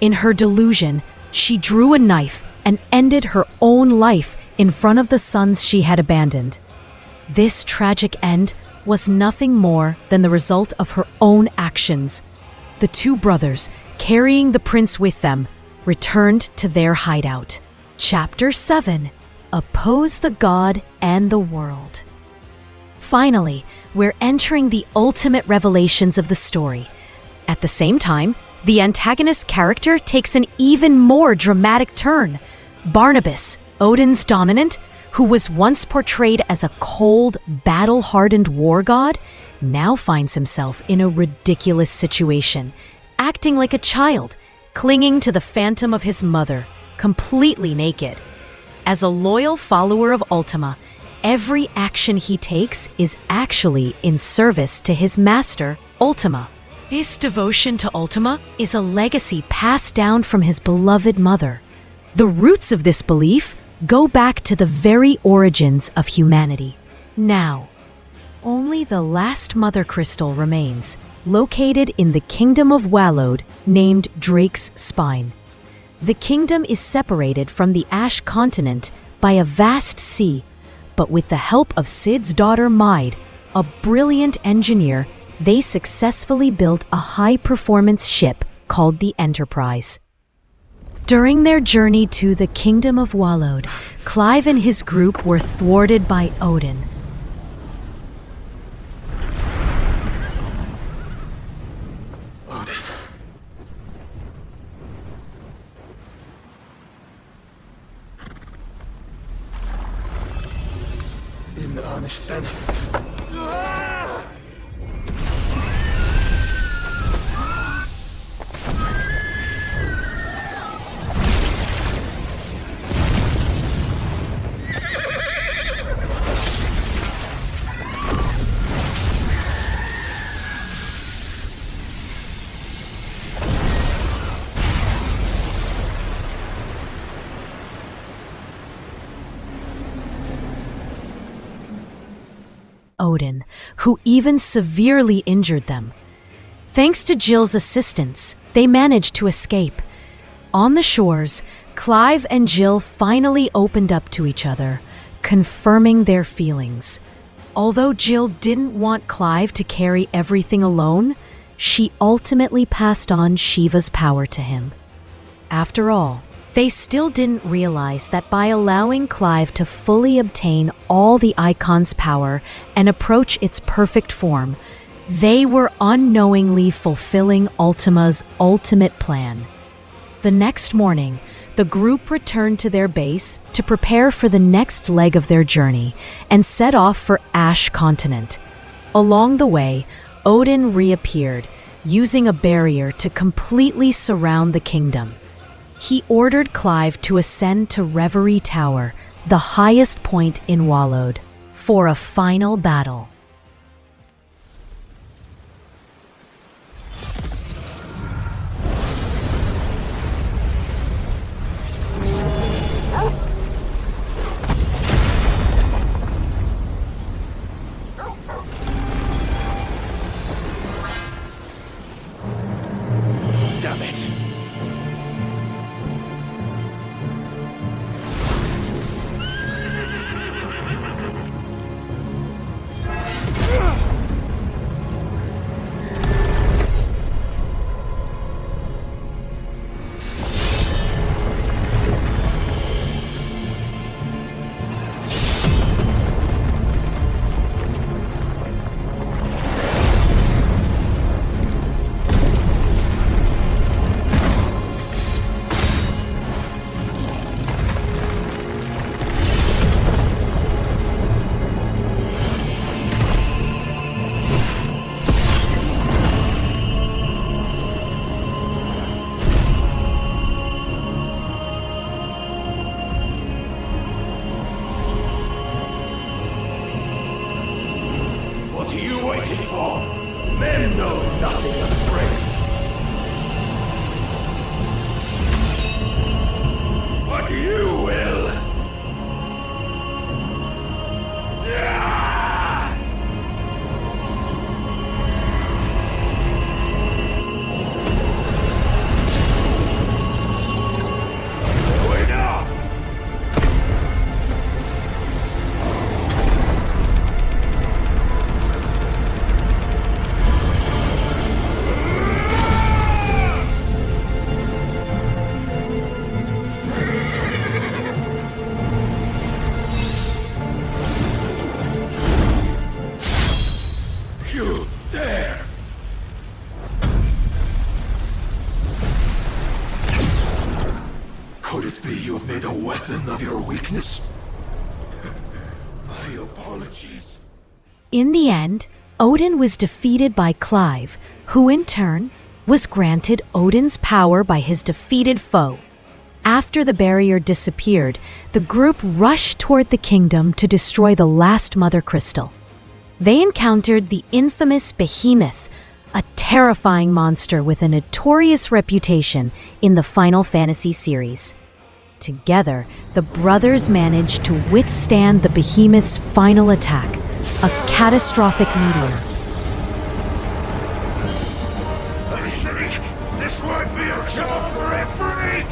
In her delusion, she drew a knife and ended her own life in front of the sons she had abandoned. This tragic end was nothing more than the result of her own actions. The two brothers, carrying the prince with them, returned to their hideout. Chapter 7: Oppose the God and the World. Finally, we're entering the ultimate revelations of the story. At the same time, the antagonist character takes an even more dramatic turn. Barnabas, Odin's dominant, who was once portrayed as a cold, battle-hardened war god, now finds himself in a ridiculous situation, acting like a child, clinging to the phantom of his mother, completely naked. As a loyal follower of Ultima, every action he takes is actually in service to his master, Ultima. His devotion to Ultima is a legacy passed down from his beloved mother. The roots of this belief go back to the very origins of humanity. Now, only the last mother crystal remains, located in the kingdom of Wallode, named Drake's Spine. The kingdom is separated from the Ash continent by a vast sea, but with the help of Sid's daughter Maid, a brilliant engineer, they successfully built a high-performance ship called the Enterprise. During their journey to the kingdom of Wallode, Clive and his group were thwarted by Odin. Odin. In Arnistan. Odin, who even severely injured them. Thanks to Jill's assistance, they managed to escape. On the shores, Clive and Jill finally opened up to each other, confirming their feelings. Although Jill didn't want Clive to carry everything alone, she ultimately passed on Shiva's power to him. After all, they still didn't realize that by allowing Clive to fully obtain all the Icon's power and approach its perfect form, they were unknowingly fulfilling Ultima's ultimate plan. The next morning, the group returned to their base to prepare for the next leg of their journey and set off for Ash Continent. Along the way, Odin reappeared, using a barrier to completely surround the kingdom. He ordered Clive to ascend to Reverie Tower, the highest point in Wallode, for a final battle. Damn it. know nothing of strength. But you will. Wait up! You dare! Could it be you have made a weapon of your weakness? My apologies. In the end, Odin was defeated by Clive, who in turn was granted Odin's power by his defeated foe. After the barrier disappeared, the group rushed toward the kingdom to destroy the last Mother Crystal. They encountered the infamous Behemoth, a terrifying monster with a notorious reputation in the Final Fantasy series. Together, the brothers managed to withstand the Behemoth's final attack, a catastrophic meteor. I think this would be a job for a freak!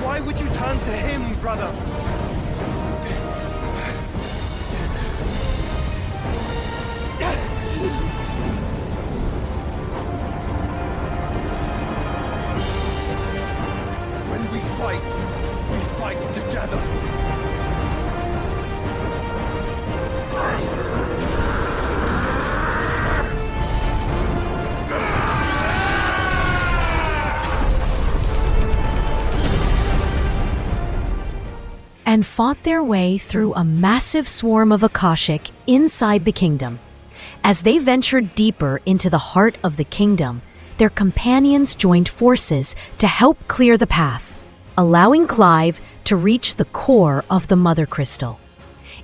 Why would you turn to him, brother? When we fight together. And fought their way through a massive swarm of Akashic inside the kingdom. As they ventured deeper into the heart of the kingdom, their companions joined forces to help clear the path, allowing Clive to reach the core of the Mother Crystal.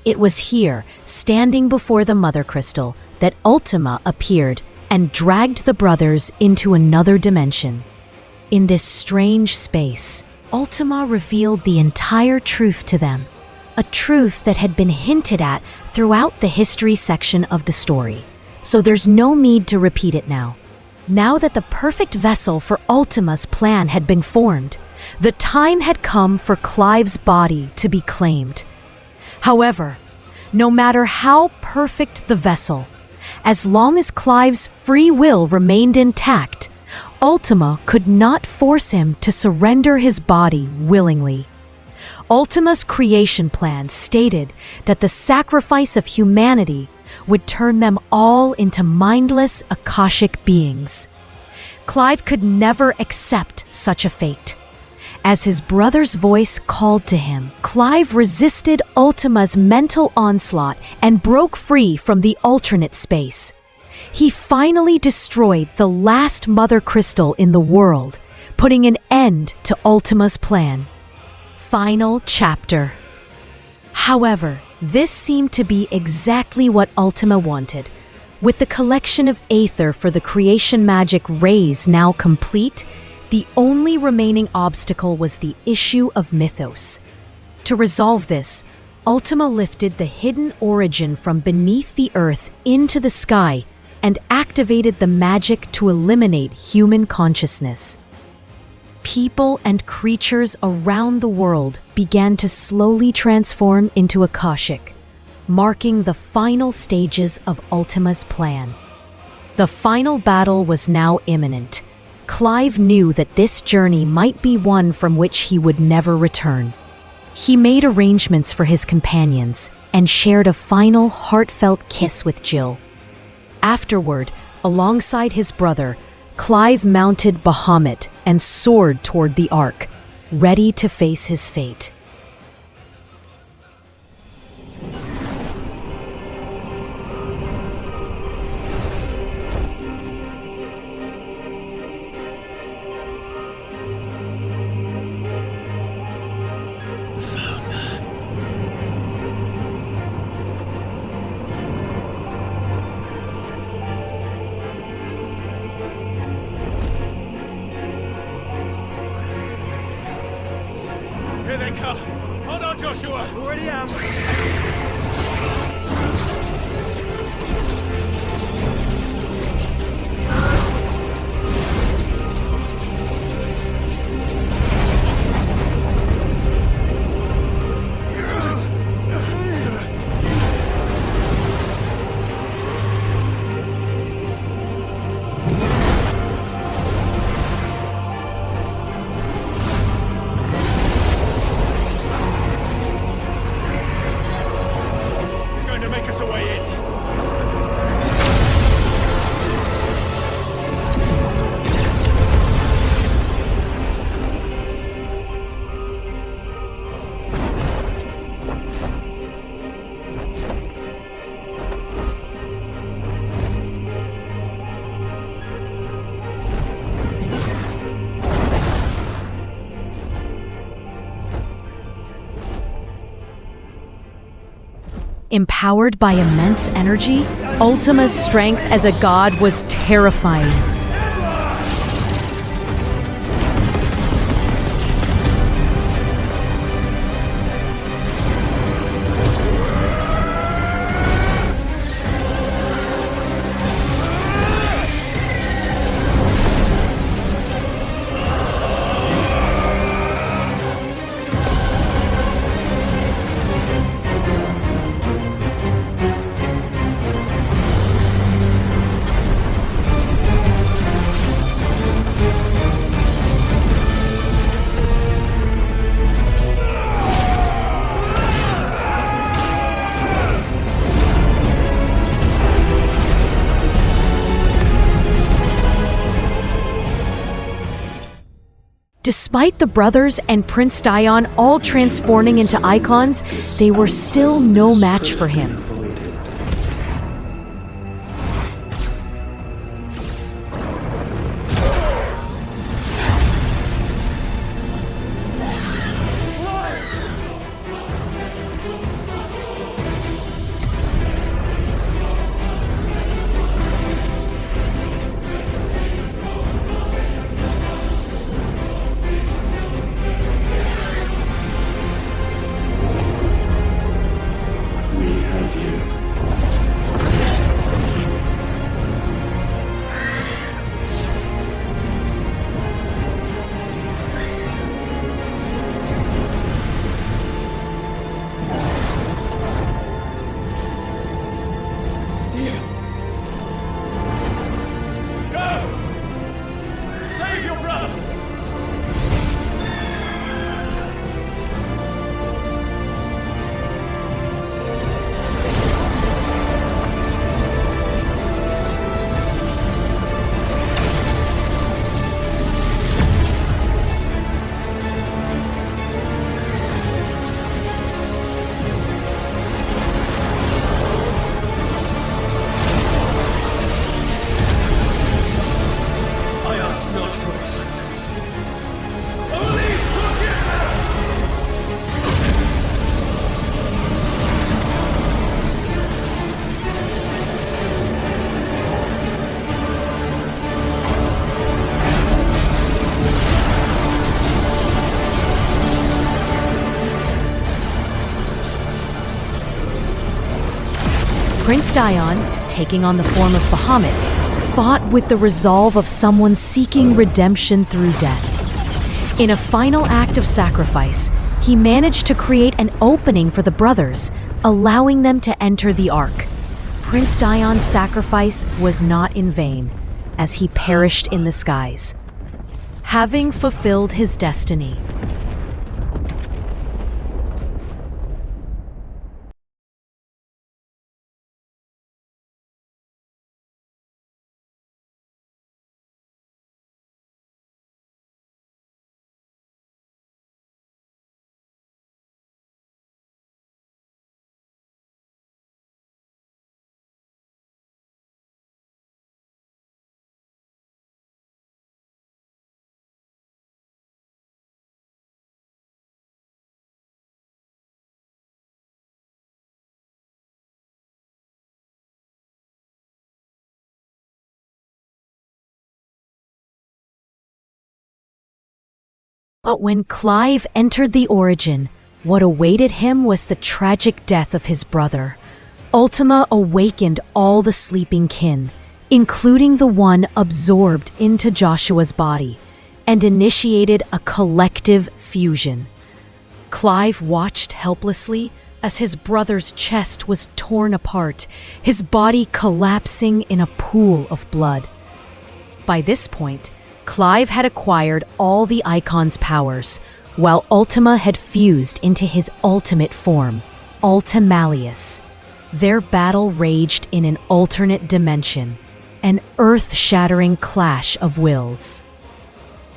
It was here, standing before the Mother Crystal, that Ultima appeared and dragged the brothers into another dimension. In this strange space, Ultima revealed the entire truth to them, a truth that had been hinted at throughout the history section of the story, so there's no need to repeat it now. Now that the perfect vessel for Ultima's plan had been formed, the time had come for Clive's body to be claimed. However, no matter how perfect the vessel, as long as Clive's free will remained intact, Ultima could not force him to surrender his body willingly. Ultima's creation plan stated that the sacrifice of humanity would turn them all into mindless Akashic beings. Clive could never accept such a fate. As his brother's voice called to him, Clive resisted Ultima's mental onslaught and broke free from the alternate space. He finally destroyed the last Mother Crystal in the world, putting an end to Ultima's plan. Final Chapter. However, this seemed to be exactly what Ultima wanted. With the collection of Aether for the creation magic rays now complete, the only remaining obstacle was the issue of Mythos. To resolve this, Ultima lifted the hidden origin from beneath the earth into the sky and activated the magic to eliminate human consciousness. People and creatures around the world began to slowly transform into Akashic, marking the final stages of Ultima's plan. The final battle was now imminent. Clive knew that this journey might be one from which he would never return. He made arrangements for his companions and shared a final heartfelt kiss with Jill. Afterward, alongside his brother, Clive mounted Bahamut and soared toward the Ark, ready to face his fate. Joshua! Already am! He's going to make us a way in. Empowered by immense energy, Ultima's strength as a god was terrifying. Despite the brothers and Prince Dion all transforming into icons, they were still no match for him. Save your brother! I ask not for acceptance. Only forgiveness! Prince Dion, taking on the form of Bahamut, fought with the resolve of someone seeking redemption through death. In a final act of sacrifice, he managed to create an opening for the brothers, allowing them to enter the Ark. Prince Dion's sacrifice was not in vain, as he perished in the skies. Having fulfilled his destiny, but when Clive entered the Origin, What awaited him was the tragic death of his brother. Ultima awakened all the sleeping kin, including the one absorbed into Joshua's body, and initiated a collective fusion. Clive watched helplessly as his brother's chest was torn apart, his body collapsing in a pool of blood. By this point, Clive had acquired all the Icon's powers, while Ultima had fused into his ultimate form, Ultimalius. Their battle raged in an alternate dimension, an earth-shattering clash of wills.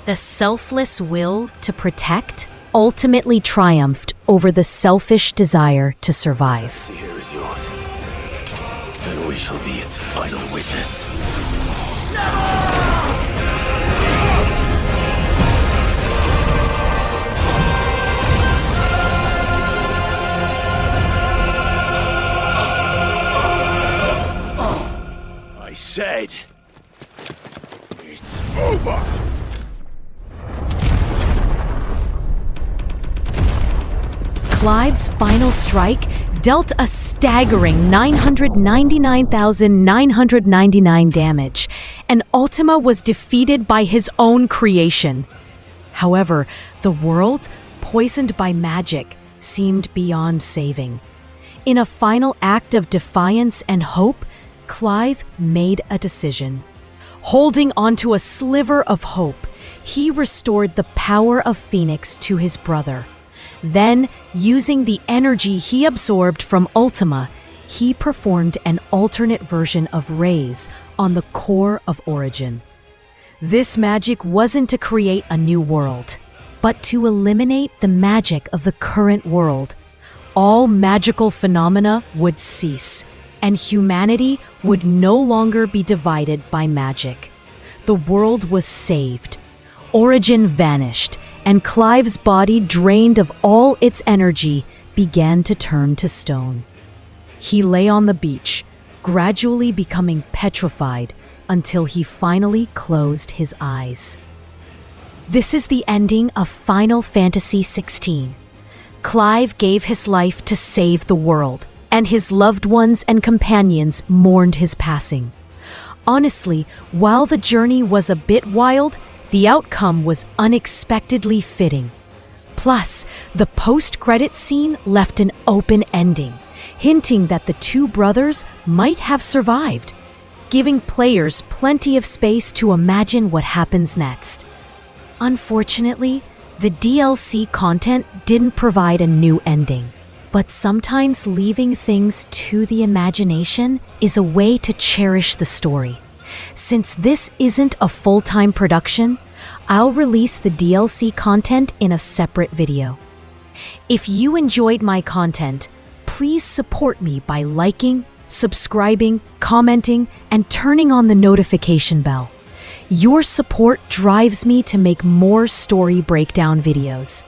The selfless will to protect ultimately triumphed over the selfish desire to survive. The air is yours, and we shall be its final witness. I said, it's over! Clive's final strike dealt a staggering 999,999 damage, and Ultima was defeated by his own creation. However, the world, poisoned by magic, seemed beyond saving. In a final act of defiance and hope, Clive made a decision. Holding onto a sliver of hope, he restored the power of Phoenix to his brother. Then, using the energy he absorbed from Ultima, he performed an alternate version of Raise on the core of Origin. This magic wasn't to create a new world, but to eliminate the magic of the current world. All magical phenomena would cease, and humanity would no longer be divided by magic. The world was saved. Origin vanished, and Clive's body, drained of all its energy, began to turn to stone. He lay on the beach, gradually becoming petrified until he finally closed his eyes. This is the ending of Final Fantasy XVI. Clive gave his life to save the world, and his loved ones and companions mourned his passing. Honestly, while the journey was a bit wild, the outcome was unexpectedly fitting. Plus, the post-credit scene left an open ending, hinting that the two brothers might have survived, giving players plenty of space to imagine what happens next. Unfortunately, the DLC content didn't provide a new ending, but sometimes leaving things to the imagination is a way to cherish the story. Since this isn't a full-time production, I'll release the DLC content in a separate video. If you enjoyed my content, please support me by liking, subscribing, commenting, and turning on the notification bell. Your support drives me to make more story breakdown videos.